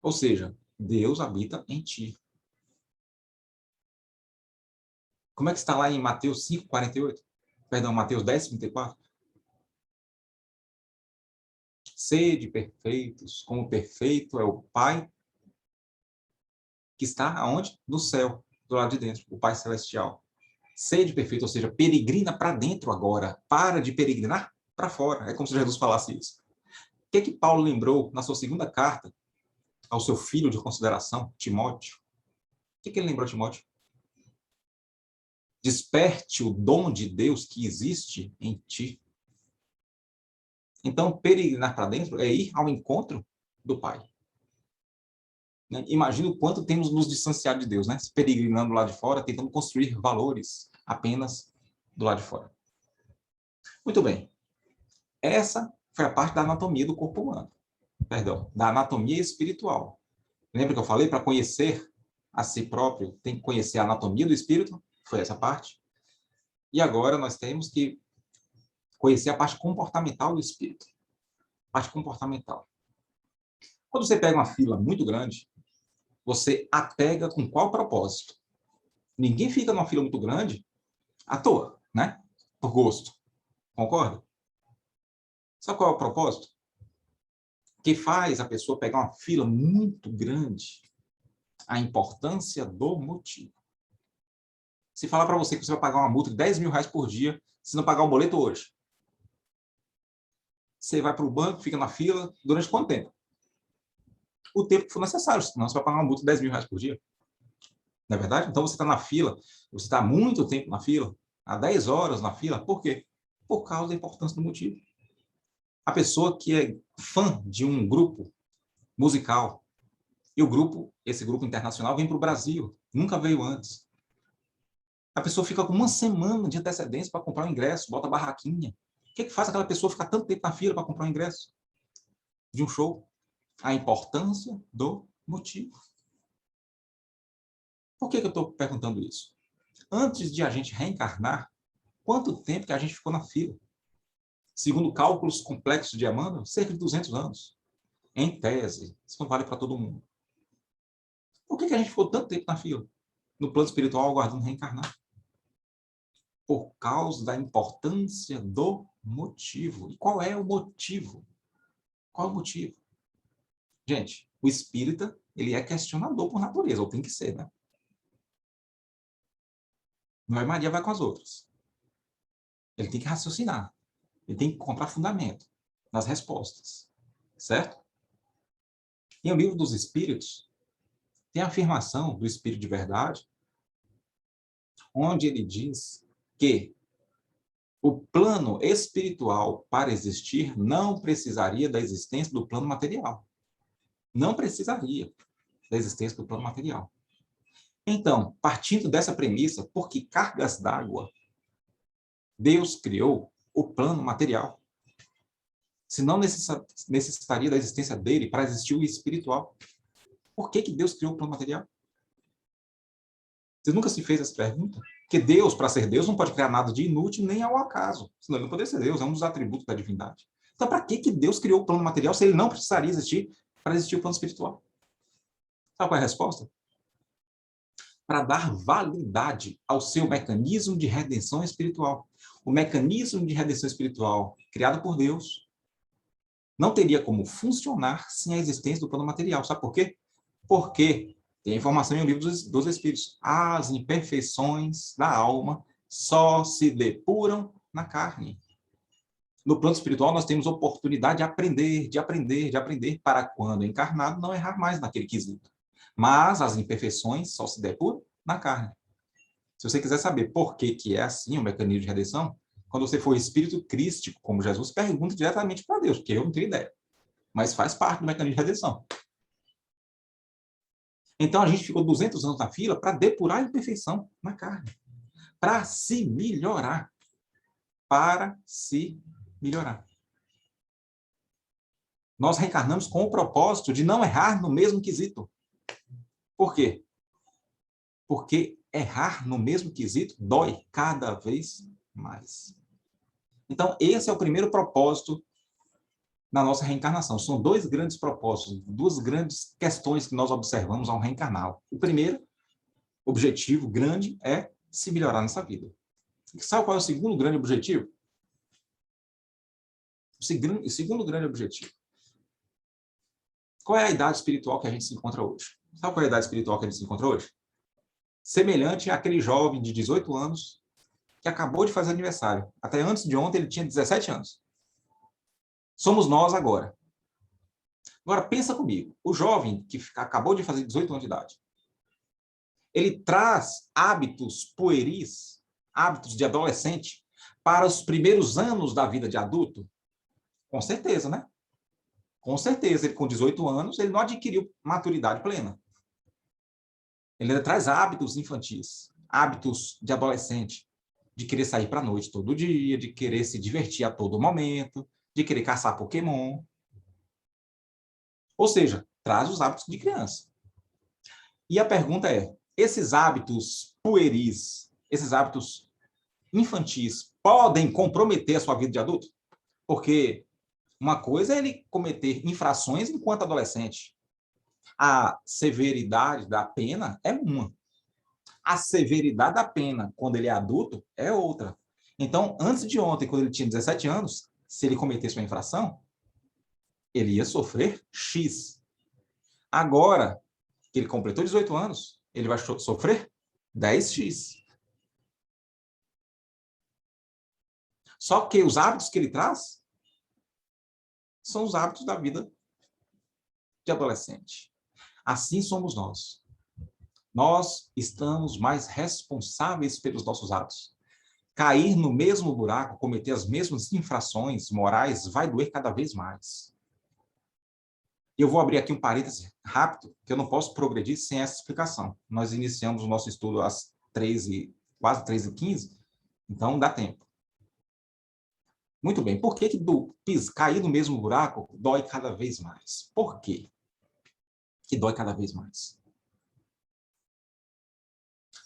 Ou seja, Deus habita em ti. Como é que está lá em Mateus 5:48? Perdão, Mateus 10:34? Sede perfeitos, como perfeito é o Pai que está aonde? No céu, do lado de dentro, o Pai Celestial. Sede perfeito, ou seja, peregrina para dentro agora. Para de peregrinar para fora. É como se Jesus falasse isso. O que é que Paulo lembrou na sua segunda carta ao seu filho de consideração, Timóteo? O que é que ele lembrou, Timóteo? Desperte o dom de Deus que existe em ti. Então, peregrinar para dentro é ir ao encontro do Pai. Né? Imagina o quanto temos nos distanciado de Deus, né? Se peregrinando lá de fora, tentando construir valores apenas do lado de fora. Muito bem. Essa foi a parte da anatomia do corpo humano. Perdão, da anatomia espiritual. Lembra que eu falei? Para conhecer a si próprio, tem que conhecer a anatomia do espírito? Foi essa parte. E agora nós temos que conhecer a parte comportamental do espírito. Parte comportamental. Quando você pega uma fila muito grande, você a pega com qual propósito? Ninguém fica numa fila muito grande à toa, né? Por gosto. Concorda? Sabe qual é o propósito? Que faz a pessoa pegar uma fila muito grande? A importância do motivo. Se falar para você que você vai pagar uma multa de 10 mil reais por dia se não pagar o boleto hoje, você vai para o banco, fica na fila, durante quanto tempo? O tempo que for necessário, senão você vai pagar uma multa de 10 mil reais por dia. Não é verdade? Então você está na fila, você está há muito tempo na fila, há 10 horas na fila, por quê? Por causa da importância do motivo. A pessoa que é fã de um grupo musical, e esse grupo internacional vem para o Brasil, nunca veio antes. A pessoa fica com uma semana de antecedência para comprar um ingresso, bota a barraquinha. O que faz aquela pessoa ficar tanto tempo na fila para comprar um ingresso de um show? A importância do motivo. Por que eu estou perguntando isso? Antes de a gente reencarnar, quanto tempo que a gente ficou na fila? Segundo cálculos complexos de Emmanuel, cerca de 200 anos. Em tese, isso não vale para todo mundo. Por que a gente ficou tanto tempo na fila? No plano espiritual, aguardando reencarnar? Por causa da importância do motivo. E qual é o motivo? Qual é o motivo? Gente, o espírita, ele é questionador por natureza, ou tem que ser, né? Não é Maria vai com as outras. Ele tem que raciocinar. Ele tem que encontrar fundamento nas respostas. Certo? E o livro dos Espíritos tem a afirmação do Espírito de Verdade, onde ele diz que o plano espiritual, para existir, não precisaria da existência do plano material. Não precisaria da existência do plano material. Então, partindo dessa premissa, por que cargas d'água Deus criou o plano material? Se não necessitaria da existência dele para existir o espiritual. Por que Deus criou o plano material? Você nunca se fez essa pergunta? Porque Deus, para ser Deus, não pode criar nada de inútil nem ao acaso. Senão ele não poderia ser Deus, é um dos atributos da divindade. Então, para que Deus criou o plano material se ele não precisaria existir para existir o plano espiritual? Sabe qual é a resposta? Para dar validade ao seu mecanismo de redenção espiritual. O mecanismo de redenção espiritual criado por Deus não teria como funcionar sem a existência do plano material. Sabe por quê? Porque tem informação em o livro dos Espíritos. As imperfeições da alma só se depuram na carne. No plano espiritual, nós temos oportunidade de aprender, para quando encarnado, não errar mais naquele quesito. Mas as imperfeições só se depuram na carne. Se você quiser saber por que é assim o mecanismo de redenção, quando você for espírito crístico, como Jesus, pergunta diretamente para Deus, porque eu não tenho ideia. Mas faz parte do mecanismo de redenção. Então, a gente ficou 200 anos na fila para depurar a imperfeição na carne. Para se melhorar. Para se melhorar. Nós reencarnamos com o propósito de não errar no mesmo quesito. Por quê? Porque errar no mesmo quesito dói cada vez mais. Então, esse é o primeiro propósito na nossa reencarnação. São dois grandes propósitos, duas grandes questões que nós observamos ao reencarnar. O primeiro objetivo grande é se melhorar nessa vida. E sabe qual é o segundo grande objetivo? O segundo grande objetivo. Qual é a idade espiritual que a gente se encontra hoje? Sabe qual é a idade espiritual que a gente se encontra hoje? Semelhante àquele jovem de 18 anos que acabou de fazer aniversário. Até antes de ontem ele tinha 17 anos. Somos nós agora. Agora, pensa comigo. O jovem que acabou de fazer 18 anos de idade, ele traz hábitos pueris, hábitos de adolescente, para os primeiros anos da vida de adulto? Com certeza, né? Com certeza. Ele, com 18 anos, ele não adquiriu maturidade plena. Ele ainda traz hábitos infantis, hábitos de adolescente, de querer sair para a noite todo dia, de querer se divertir a todo momento, de querer caçar Pokémon. Ou seja, traz os hábitos de criança. E a pergunta é, esses hábitos pueris, esses hábitos infantis, podem comprometer a sua vida de adulto? Porque uma coisa é ele cometer infrações enquanto adolescente. A severidade da pena é uma. A severidade da pena, quando ele é adulto, é outra. Então, antes de ontem, quando ele tinha 17 anos, se ele cometesse uma infração, ele ia sofrer X. Agora, que ele completou 18 anos, ele vai sofrer 10X. Só que os hábitos que ele traz são os hábitos da vida de adolescente. Assim somos nós. Nós estamos mais responsáveis pelos nossos atos. Cair no mesmo buraco, cometer as mesmas infrações morais, vai doer cada vez mais. Eu vou abrir aqui um parêntese rápido, que eu não posso progredir sem essa explicação. Nós iniciamos o nosso estudo às quase 13h15, então dá tempo. Muito bem, por que cair no mesmo buraco dói cada vez mais? Por quê que dói cada vez mais?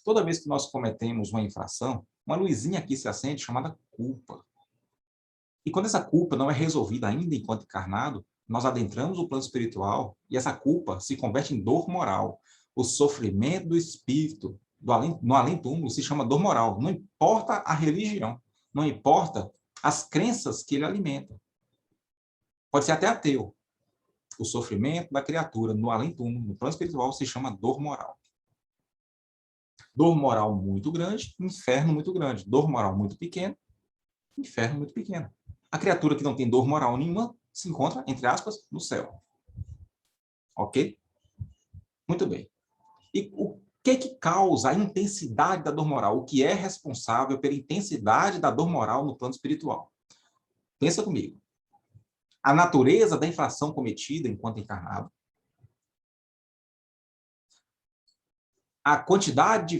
Toda vez que nós cometemos uma infração, uma luzinha aqui se acende chamada culpa. E quando essa culpa não é resolvida ainda enquanto encarnado, nós adentramos o plano espiritual e essa culpa se converte em dor moral. O sofrimento do espírito no além-túmulo se chama dor moral. Não importa a religião, não importa as crenças que ele alimenta. Pode ser até ateu. O sofrimento da criatura no além-túmulo, no plano espiritual, se chama dor moral. Dor moral muito grande, inferno muito grande. Dor moral muito pequena, inferno muito pequeno. A criatura que não tem dor moral nenhuma se encontra, entre aspas, no céu. Ok? Muito bem. E o que causa a intensidade da dor moral? O que é responsável pela intensidade da dor moral no plano espiritual? Pensa comigo. A natureza da infração cometida enquanto encarnado, a quantidade de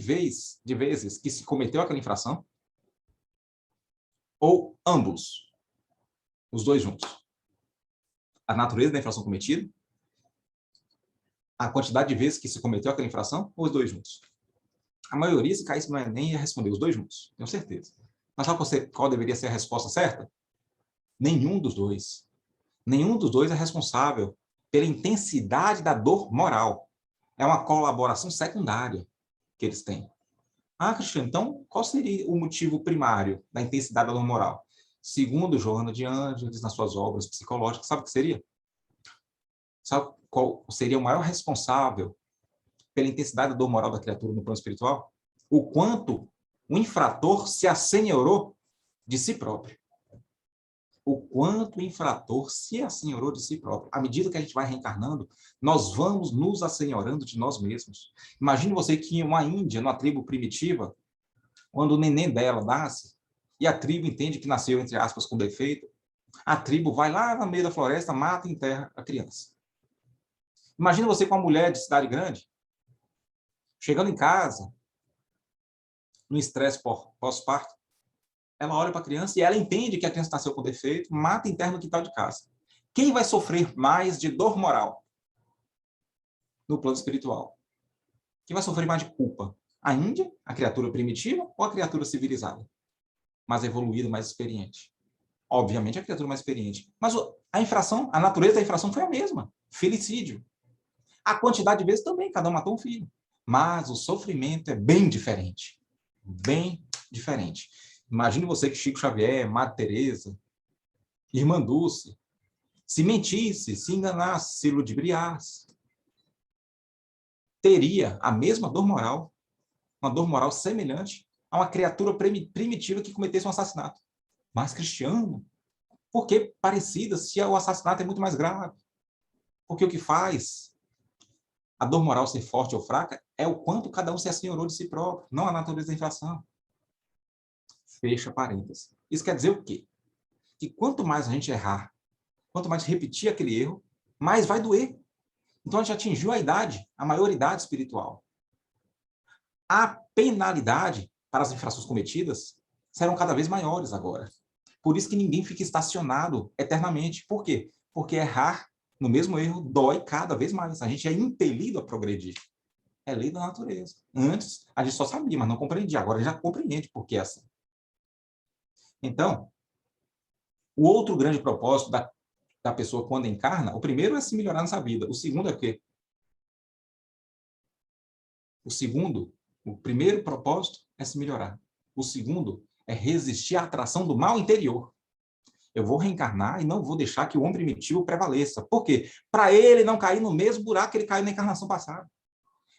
vezes que se cometeu aquela infração, ou ambos, os dois juntos. A natureza da infração cometida, a quantidade de vezes que se cometeu aquela infração, ou os dois juntos. A maioria, se caísse no Enem, ia responder os dois juntos, tenho certeza. Mas sabe qual deveria ser a resposta certa? Nenhum dos dois. Nenhum dos dois é responsável pela intensidade da dor moral. É uma colaboração secundária que eles têm. Ah, Cristiano, então qual seria o motivo primário da intensidade da dor moral? Segundo Joana de Ângeles, nas suas obras psicológicas, sabe o que seria? Sabe qual seria o maior responsável pela intensidade da dor moral da criatura no plano espiritual? O quanto o infrator se assenhorou de si próprio. O quanto o infrator se assenhorou de si próprio. À medida que a gente vai reencarnando, nós vamos nos assenhorando de nós mesmos. Imagine você que em uma Índia, numa tribo primitiva, quando o neném dela nasce, e a tribo entende que nasceu, entre aspas, com defeito, a tribo vai lá no meio da floresta, mata e enterra a criança. Imagina você com uma mulher de cidade grande, chegando em casa, no estresse pós-parto, ela olha para a criança e ela entende que a criança nasceu com defeito, mata e enterra no quintal de casa. Quem vai sofrer mais de dor moral no plano espiritual? Quem vai sofrer mais de culpa? A Índia, a criatura primitiva, ou a criatura civilizada? Mais evoluída, mais experiente? Obviamente a criatura mais experiente. Mas a infração, a natureza da infração foi a mesma. Filicídio. A quantidade de vezes também, cada um matou um filho. Mas o sofrimento é bem diferente. Bem diferente. Imagine você que Chico Xavier, Madre Teresa, Irmã Dulce, se mentisse, se enganasse, se ludibriasse, teria a mesma dor moral, uma dor moral semelhante a uma criatura primitiva que cometesse um assassinato. Mas cristiano, por que parecida se o assassinato é muito mais grave? Porque o que faz a dor moral ser forte ou fraca é o quanto cada um se assenhorou de si próprio, não a natureza da infração. Fecha parênteses. Isso quer dizer o quê? Que quanto mais a gente errar, quanto mais repetir aquele erro, mais vai doer. Então a gente atingiu a idade, a maioridade espiritual. A penalidade para as infrações cometidas serão cada vez maiores agora. Por isso que ninguém fica estacionado eternamente. Por quê? Porque errar no mesmo erro dói cada vez mais. A gente é impelido a progredir. É lei da natureza. Antes, a gente só sabia, mas não compreendia. Agora já compreende por que é assim. Então, o outro grande propósito da pessoa quando encarna, o primeiro é se melhorar nessa vida. O segundo é o quê? O primeiro propósito é se melhorar. O segundo é resistir à atração do mal interior. Eu vou reencarnar e não vou deixar que o homem primitivo prevaleça. Por quê? Para ele não cair no mesmo buraco que ele caiu na encarnação passada.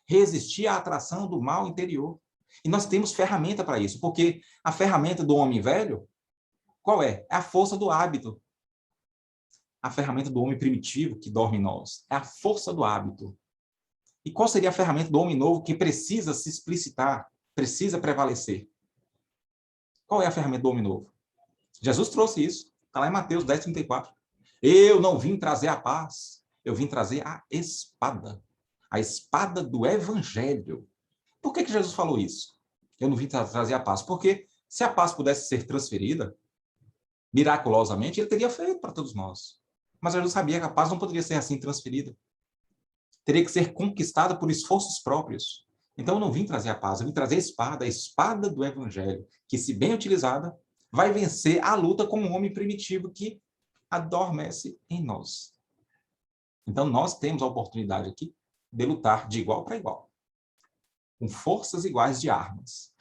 Resistir à atração do mal interior. E nós temos ferramenta para isso, porque a ferramenta do homem velho, qual é? É a força do hábito. A ferramenta do homem primitivo que dorme em nós é a força do hábito. E qual seria a ferramenta do homem novo que precisa se explicitar, precisa prevalecer? Qual é a ferramenta do homem novo? Jesus trouxe isso. Está lá em Mateus 10:34. Eu não vim trazer a paz, eu vim trazer a espada. A espada do evangelho. Por que Jesus falou isso? Eu não vim trazer a paz. Porque se a paz pudesse ser transferida, miraculosamente, ele teria feito para todos nós. Mas Jesus sabia que a paz não poderia ser assim transferida. Teria que ser conquistada por esforços próprios. Então, eu não vim trazer a paz, eu vim trazer a espada do evangelho, que, se bem utilizada, vai vencer a luta com o homem primitivo que adormece em nós. Então, nós temos a oportunidade aqui de lutar de igual para igual, com forças iguais de armas.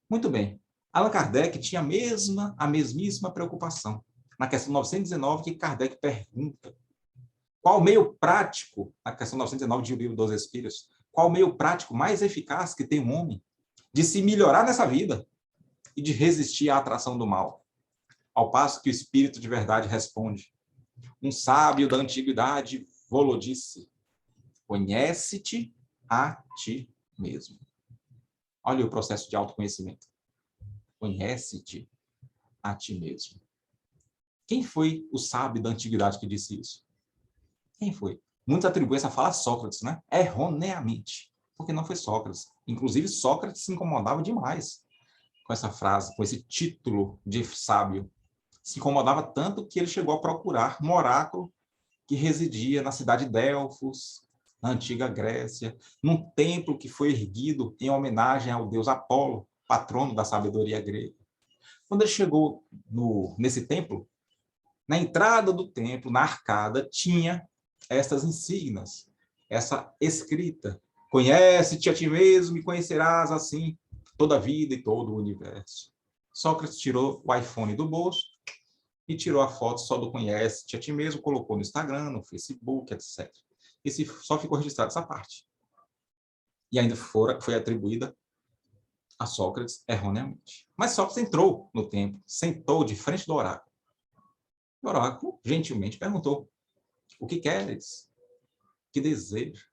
Muito bem. Allan Kardec tinha a mesmíssima preocupação. Na questão 919, que Kardec pergunta: qual o meio prático, na questão 919 de O Livro dos Espíritos, qual o meio prático mais eficaz que tem um homem de se melhorar nessa vida e de resistir à atração do mal? Ao passo que o Espírito de verdade responde: um sábio da antiguidade vô-lo disse, conhece-te a ti mesmo. Olha o processo de autoconhecimento. Conhece-te a ti mesmo. Quem foi o sábio da antiguidade que disse isso? Quem foi? Muitos atribuem essa fala a Sócrates, né? Erroneamente. Porque não foi Sócrates. Inclusive, Sócrates se incomodava demais com essa frase, com esse título de sábio. Se incomodava tanto que ele chegou a procurar um oráculo que residia na cidade de Delfos, na antiga Grécia, num templo que foi erguido em homenagem ao deus Apolo, patrono da sabedoria grega. Quando ele chegou nesse templo, na entrada do templo, na arcada, tinha estas insígnias, essa escrita: conhece-te a ti mesmo e conhecerás assim toda a vida e todo o universo. Sócrates tirou o iPhone do bolso e tirou a foto só do conhece-te a ti mesmo, colocou no Instagram, no Facebook, etc. E só ficou registrada essa parte. E ainda foi atribuída a Sócrates erroneamente. Mas Sócrates entrou no templo, sentou de frente do oráculo. O oráculo gentilmente perguntou: o que queres? Que deseja?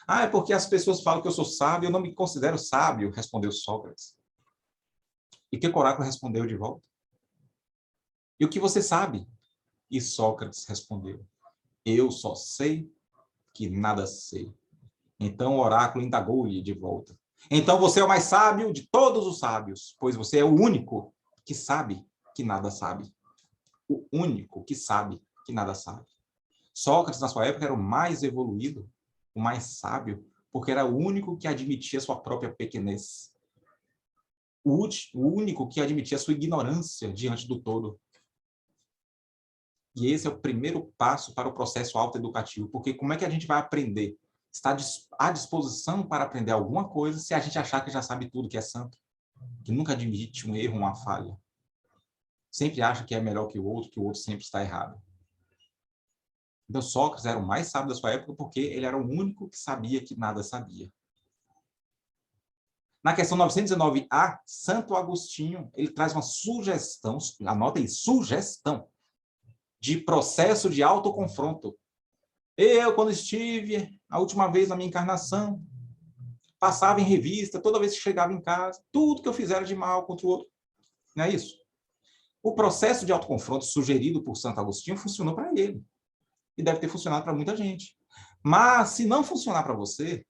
Ah, é porque as pessoas falam que eu sou sábio, eu não me considero sábio, respondeu Sócrates. E que o oráculo respondeu de volta? E o que você sabe? E Sócrates respondeu: eu só sei que nada sei. Então o oráculo indagou-lhe de volta: então você é o mais sábio de todos os sábios, pois você é o único que sabe que nada sabe. O único que sabe que nada sabe. Sócrates, na sua época, era o mais evoluído, o mais sábio, porque era o único que admitia sua própria pequenez. O único que admitia sua ignorância diante do todo. E esse é o primeiro passo para o processo autoeducativo, porque como é que a gente vai aprender? Está à disposição para aprender alguma coisa se a gente achar que já sabe tudo, que é santo, que nunca admite um erro, uma falha. Sempre acha que é melhor que o outro sempre está errado. Então, Sócrates era o mais sábio da sua época porque ele era o único que sabia que nada sabia. Na questão 919A, Santo Agostinho, ele traz uma sugestão, anota aí, sugestão, de processo de autoconfronto. Eu, quando estive a última vez na minha encarnação, passava em revista, toda vez que chegava em casa, tudo que eu fizera de mal contra o outro. Não é isso? O processo de autoconfronto sugerido por Santo Agostinho funcionou para ele. E deve ter funcionado para muita gente. Mas, se não funcionar para você,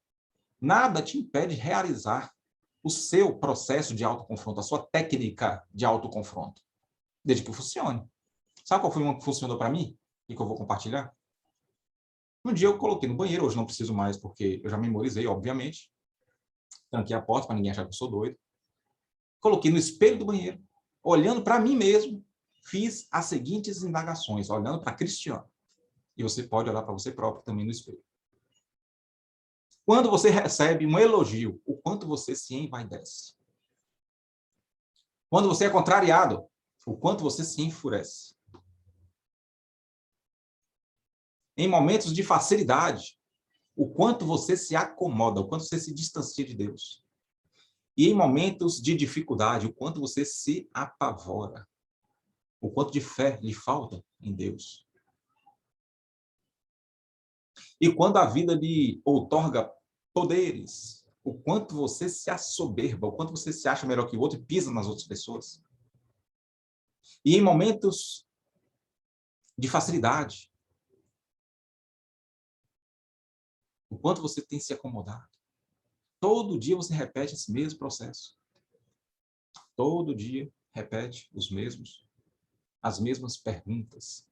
nada te impede de realizar o seu processo de autoconfronto, a sua técnica de autoconfronto, desde que funcione. Sabe qual foi uma que funcionou para mim? E que eu vou compartilhar? Um dia eu coloquei no banheiro, hoje não preciso mais, porque eu já memorizei, obviamente. Tranquei a porta para ninguém achar que eu sou doido. Coloquei no espelho do banheiro, olhando para mim mesmo, fiz as seguintes indagações, olhando para Cristiano. E você pode olhar para você próprio também no espelho. Quando você recebe um elogio, o quanto você se envaidece. Quando você é contrariado, o quanto você se enfurece. Em momentos de facilidade, o quanto você se acomoda, o quanto você se distancia de Deus. E em momentos de dificuldade, o quanto você se apavora. O quanto de fé lhe falta em Deus. E quando a vida lhe outorga poderes, o quanto você se assoberba, o quanto você se acha melhor que o outro e pisa nas outras pessoas. E em momentos de facilidade, o quanto você tem se acomodado. Todo dia você repete esse mesmo processo. Todo dia repete as mesmas perguntas.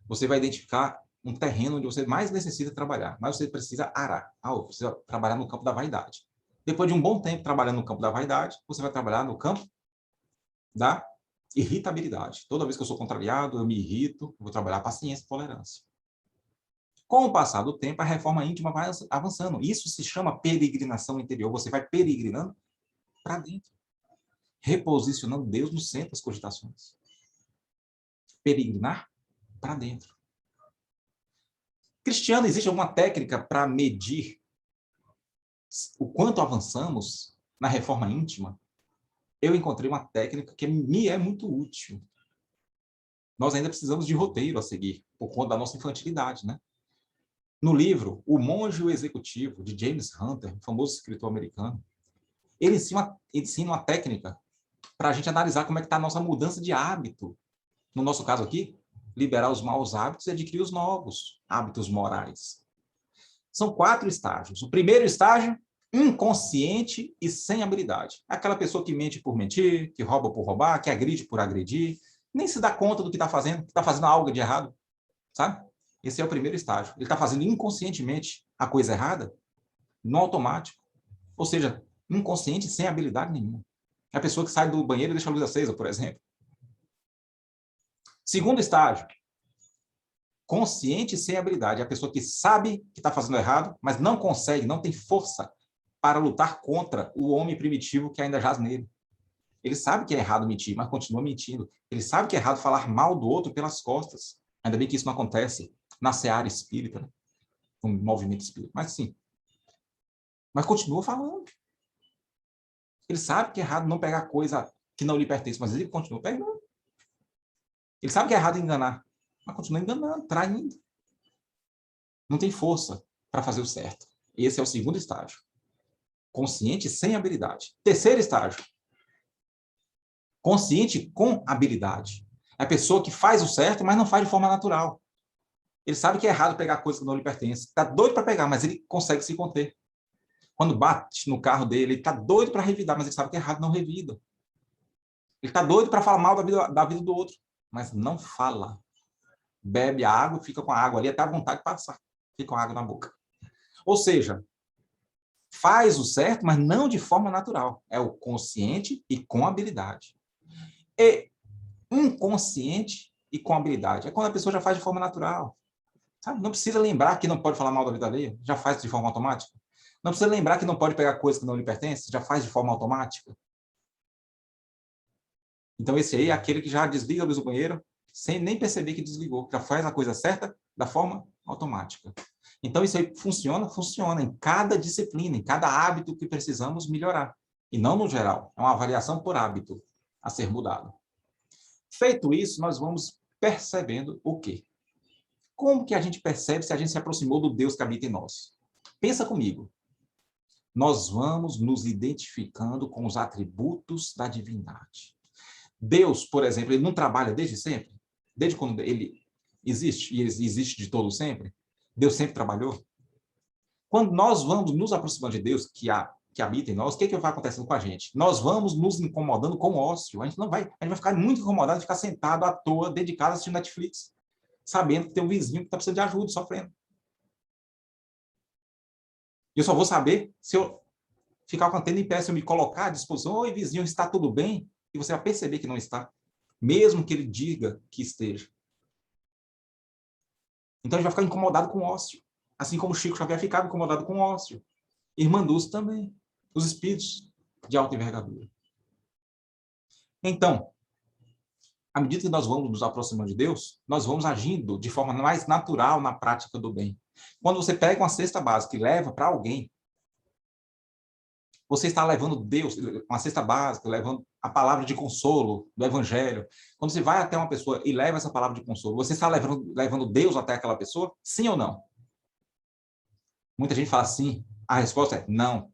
Você vai identificar um terreno onde você mais necessita trabalhar, mas você precisa arar. Você precisa trabalhar no campo da vaidade. Depois de um bom tempo trabalhando no campo da vaidade, você vai trabalhar no campo da irritabilidade. Toda vez que eu sou contrariado, eu me irrito, eu vou trabalhar paciência e tolerância. Com o passar do tempo, a reforma íntima vai avançando. Isso se chama peregrinação interior. Você vai peregrinando para dentro, reposicionando Deus no centro das cogitações. Peregrinar para dentro. Cristiano, existe alguma técnica para medir o quanto avançamos na reforma íntima? Eu encontrei uma técnica que me é muito útil. Nós ainda precisamos de roteiro a seguir, por conta da nossa infantilidade, né? No livro O Monge e o Executivo, de James Hunter, um famoso escritor americano, ele ensina uma técnica para a gente analisar como é que está a nossa mudança de hábito. No nosso caso aqui, liberar os maus hábitos e adquirir os novos hábitos morais. São 4 estágios. O primeiro estágio, inconsciente e sem habilidade. Aquela pessoa que mente por mentir, que rouba por roubar, que agride por agredir, nem se dá conta do que está fazendo algo de errado, sabe? Esse é o primeiro estágio. Ele está fazendo inconscientemente a coisa errada, no automático. Ou seja, inconsciente sem habilidade nenhuma. É a pessoa que sai do banheiro e deixa a luz acesa, por exemplo. Segundo estágio, consciente sem habilidade. É a pessoa que sabe que está fazendo errado, mas não consegue, não tem força para lutar contra o homem primitivo que ainda jaz nele. Ele sabe que é errado mentir, mas continua mentindo. Ele sabe que é errado falar mal do outro pelas costas. Ainda bem que isso não acontece na seara espírita, né? No movimento espírita. Mas sim. Mas continua falando. Ele sabe que é errado não pegar coisa que não lhe pertence, mas ele continua pegando. Ele sabe que é errado enganar, mas continua enganando, traindo. Não tem força para fazer o certo. Esse é o segundo estágio. Consciente sem habilidade. Terceiro estágio. Consciente com habilidade. É a pessoa que faz o certo, mas não faz de forma natural. Ele sabe que é errado pegar coisas que não lhe pertencem. Está doido para pegar, mas ele consegue se conter. Quando bate no carro dele, ele está doido para revidar, mas ele sabe que é errado, não revida. Ele está doido para falar mal da vida do outro, mas não fala. Bebe a água, fica com a água ali até a vontade de passar. Fica com a água na boca. Ou seja, faz o certo, mas não de forma natural. É o consciente e com habilidade. E inconsciente e com habilidade. É quando a pessoa já faz de forma natural. Sabe? Não precisa lembrar que não pode falar mal da vida alheia, já faz de forma automática. Não precisa lembrar que não pode pegar coisas que não lhe pertencem, já faz de forma automática. Então, esse aí é aquele que já desliga a luz do banheiro sem nem perceber que desligou. Já faz a coisa certa da forma automática. Então, isso aí funciona? Funciona em cada disciplina, em cada hábito que precisamos melhorar. E não no geral. É uma avaliação por hábito a ser mudado. Feito isso, nós vamos percebendo o quê? Como que a gente percebe se a gente se aproximou do Deus que habita em nós? Pensa comigo. Nós vamos nos identificando com os atributos da divindade. Deus, por exemplo, ele não trabalha desde sempre? Desde quando ele existe, e ele existe de todo sempre? Deus sempre trabalhou? Quando nós vamos nos aproximando de Deus, que habita em nós, o que vai acontecendo com a gente? Nós vamos nos incomodando com o ócio. A gente vai ficar muito incomodado de ficar sentado à toa, dentro de casa, assistindo Netflix, sabendo que tem um vizinho que está precisando de ajuda, sofrendo. Eu só vou saber se eu ficar com a antena em pé, se eu me colocar à disposição. Oi, vizinho, está tudo bem? E você vai perceber que não está, mesmo que ele diga que esteja. Então, a gente vai ficar incomodado com o ócio. Assim como Chico Xavier ficava incomodado com o ócio. Irmã Dulce também. Os espíritos de alta envergadura. Então, à medida que nós vamos nos aproximando de Deus, nós vamos agindo de forma mais natural na prática do bem. Quando você pega uma cesta básica e leva para alguém, você está levando Deus, uma cesta básica, levando a palavra de consolo do Evangelho. Quando você vai até uma pessoa e leva essa palavra de consolo, você está levando Deus até aquela pessoa? Sim ou não? Muita gente fala sim. A resposta é não.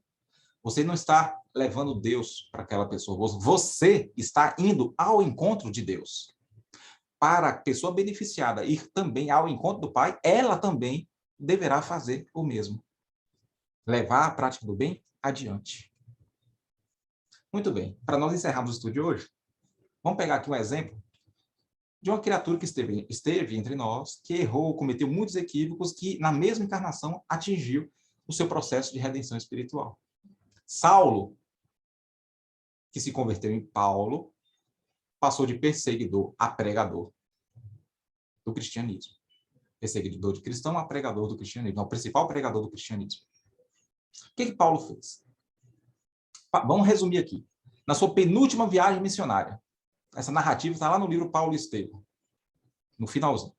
Você não está levando Deus para aquela pessoa. Você está indo ao encontro de Deus. Para a pessoa beneficiada ir também ao encontro do Pai, ela também deverá fazer o mesmo. Levar a prática do bem adiante. Muito bem. Para nós encerrarmos o estudo de hoje, vamos pegar aqui um exemplo de uma criatura que esteve entre nós, que errou, cometeu muitos equívocos, que na mesma encarnação atingiu o seu processo de redenção espiritual. Saulo, que se converteu em Paulo, passou de perseguidor a pregador do cristianismo. Perseguidor de cristão a pregador do cristianismo. É o principal pregador do cristianismo. O que Paulo fez? Vamos resumir aqui. Na sua penúltima viagem missionária, essa narrativa está lá no livro Paulo e Estevão, no finalzinho.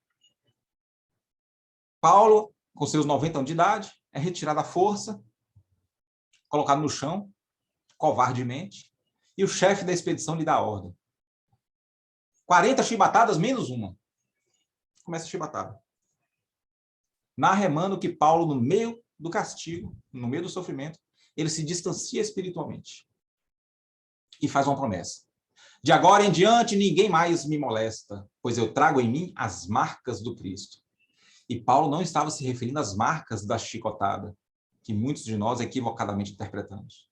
Paulo, com seus 90 anos de idade, é retirado à força, colocado no chão, covardemente, e o chefe da expedição lhe dá a ordem. 40 chibatadas menos uma. Começa a chibatada. Narra Emmanuel que Paulo, no meio do castigo, no meio do sofrimento, ele se distancia espiritualmente e faz uma promessa. De agora em diante, ninguém mais me molesta, pois eu trago em mim as marcas do Cristo. E Paulo não estava se referindo às marcas da chicotada, que muitos de nós equivocadamente interpretamos.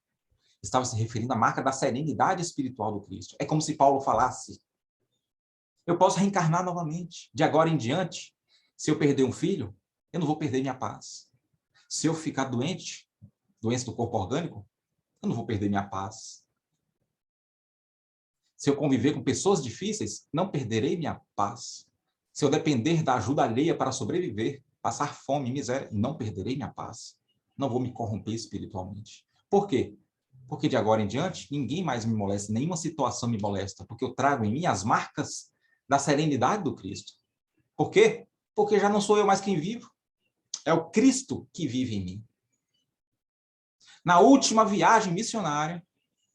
Estava se referindo à marca da serenidade espiritual do Cristo. É como se Paulo falasse: eu posso reencarnar novamente. De agora em diante, se eu perder um filho, eu não vou perder minha paz. Se eu ficar doente, doença do corpo orgânico, eu não vou perder minha paz. Se eu conviver com pessoas difíceis, não perderei minha paz. Se eu depender da ajuda alheia para sobreviver, passar fome e miséria, não perderei minha paz. Não vou me corromper espiritualmente. Por quê? Porque de agora em diante, ninguém mais me molesta, nenhuma situação me molesta, porque eu trago em mim as marcas da serenidade do Cristo. Por quê? Porque já não sou eu mais quem vivo. É o Cristo que vive em mim. Na última viagem missionária,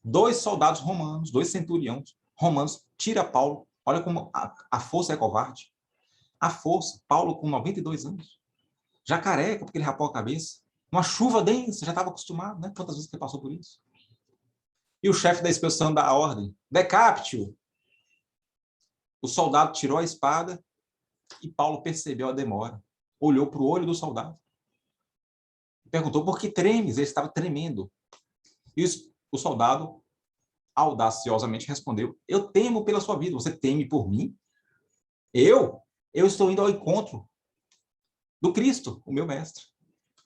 2 soldados romanos, 2 centuriões romanos, tira Paulo. Olha como a força é covarde. A força, Paulo com 92 anos. Já careca, porque ele rapou a cabeça. Uma chuva densa, já estava acostumado, né? Quantas vezes que ele passou por isso? E o chefe da expedição dá a ordem: decapite-o. O soldado tirou a espada e Paulo percebeu a demora. Olhou para o olho do soldado. Perguntou, por que tremes? Ele estava tremendo. E o soldado audaciosamente respondeu, eu temo pela sua vida. Você teme por mim? Eu estou indo ao encontro do Cristo, o meu mestre.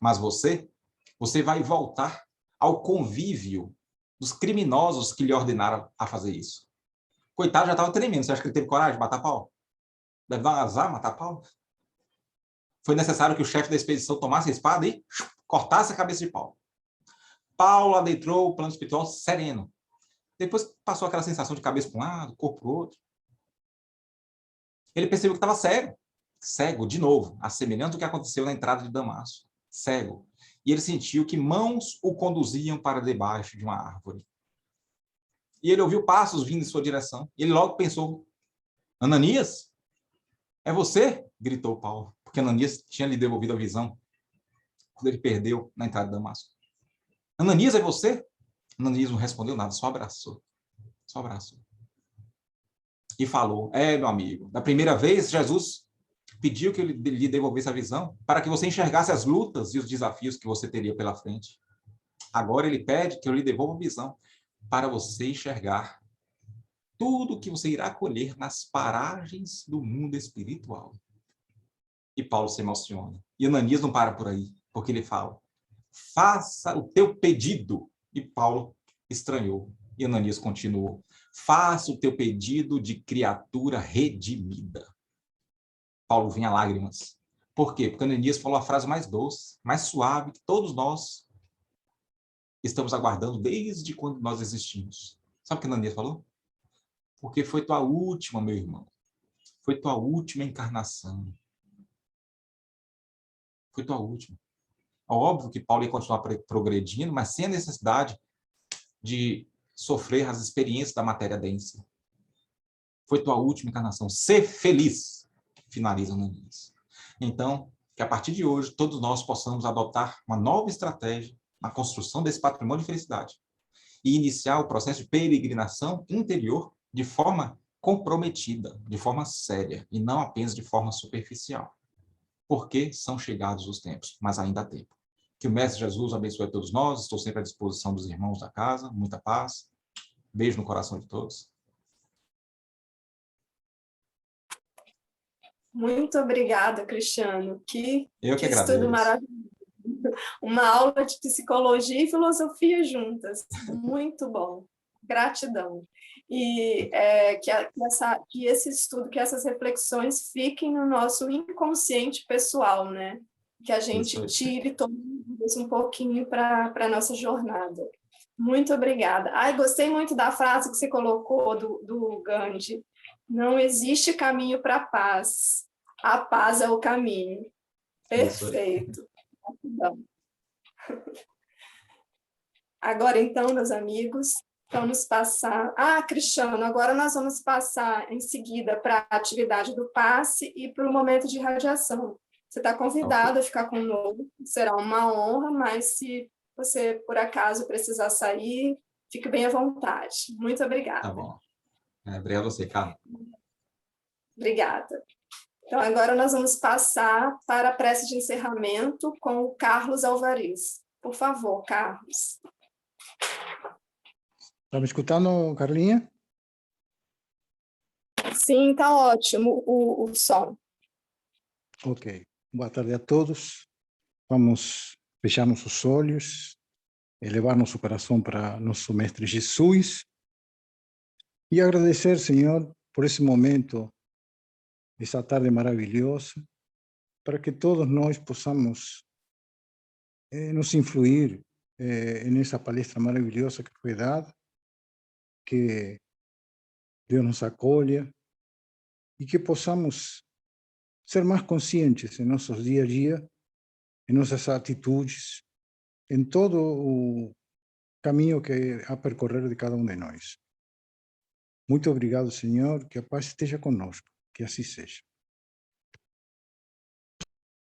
Mas você vai voltar ao convívio dos criminosos que lhe ordenaram a fazer isso. Coitado, já estava tremendo. Você acha que ele teve coragem de matar Paulo? Deve dar um azar matar Paulo? Foi necessário que o chefe da expedição tomasse a espada e cortasse a cabeça de Paulo. Paulo adentrou o plano espiritual sereno. Depois passou aquela sensação de cabeça para um lado, corpo para o outro. Ele percebeu que estava cego. Cego, de novo, a semelhança do que aconteceu na entrada de Damasco. Cego. E ele sentiu que mãos o conduziam para debaixo de uma árvore. E ele ouviu passos vindo em sua direção. E ele logo pensou, Ananias? É você? Gritou Paulo, porque Ananias tinha lhe devolvido a visão quando ele perdeu na entrada de Damasco. Ananias, é você? Ananias não respondeu nada, só abraçou. Só abraçou. E falou, meu amigo, da primeira vez, Jesus pediu que ele lhe devolvesse a visão para que você enxergasse as lutas e os desafios que você teria pela frente. Agora ele pede que eu lhe devolva a visão para você enxergar tudo que você irá colher nas paragens do mundo espiritual. E Paulo se emociona. E Ananias não para por aí, porque ele fala, faça o teu pedido. E Paulo estranhou. E Ananias continuou, faça o teu pedido de criatura redimida. Paulo vinha lágrimas. Por quê? Porque Ananias falou a frase mais doce, mais suave, que todos nós estamos aguardando desde quando nós existimos. Sabe o que Ananias falou? Porque foi tua última, meu irmão. Foi tua última encarnação. Foi tua última. É óbvio que Paulo ia continuar progredindo, mas sem a necessidade de sofrer as experiências da matéria densa. Foi tua última encarnação. Ser feliz, finaliza Ananias. Então, que a partir de hoje, todos nós possamos adotar uma nova estratégia na construção desse patrimônio de felicidade e iniciar o processo de peregrinação interior de forma comprometida, de forma séria, e não apenas de forma superficial. Porque são chegados os tempos, mas ainda há tempo. Que o Mestre Jesus abençoe a todos nós, estou sempre à disposição dos irmãos da casa, muita paz, beijo no coração de todos.
Muito obrigada, Cristiano.
Eu que agradeço.
Estudo maravilhoso. Uma aula de psicologia e filosofia juntas. Muito bom. Gratidão. E que esse estudo, que essas reflexões fiquem no nosso inconsciente pessoal, né? Que a gente tire todo isso um pouquinho para a nossa jornada. Muito obrigada. Gostei muito da frase que você colocou do Gandhi. Não existe caminho para a paz. A paz é o caminho. Perfeito. Agora, então, meus amigos, vamos passar... Cristiano, agora nós vamos passar em seguida para a atividade do passe e para o momento de radiação. Você está convidado a ficar conosco, será uma honra, mas se você, por acaso, precisar sair, fique bem à vontade. Muito obrigada.
Tá bom. Obrigado a você, Carla.
Obrigada. Então, agora nós vamos passar para a prece de encerramento com o Carlos Alvarez. Por favor, Carlos.
Está me escutando, Carlinha?
Sim, está ótimo o som.
Ok. Boa tarde a todos. Vamos fechar nossos olhos, elevar nosso coração para nosso Mestre Jesus e agradecer, Senhor, por esse momento, essa tarde maravilhosa, para que todos nós possamos nos influir nessa palestra maravilhosa que foi dada, que Deus nos acolha e que possamos ser mais conscientes em nossos dia a dia, em nossas atitudes, em todo o caminho que há a percorrer de cada um de nós. Muito obrigado, Senhor, que a paz esteja conosco, que assim seja.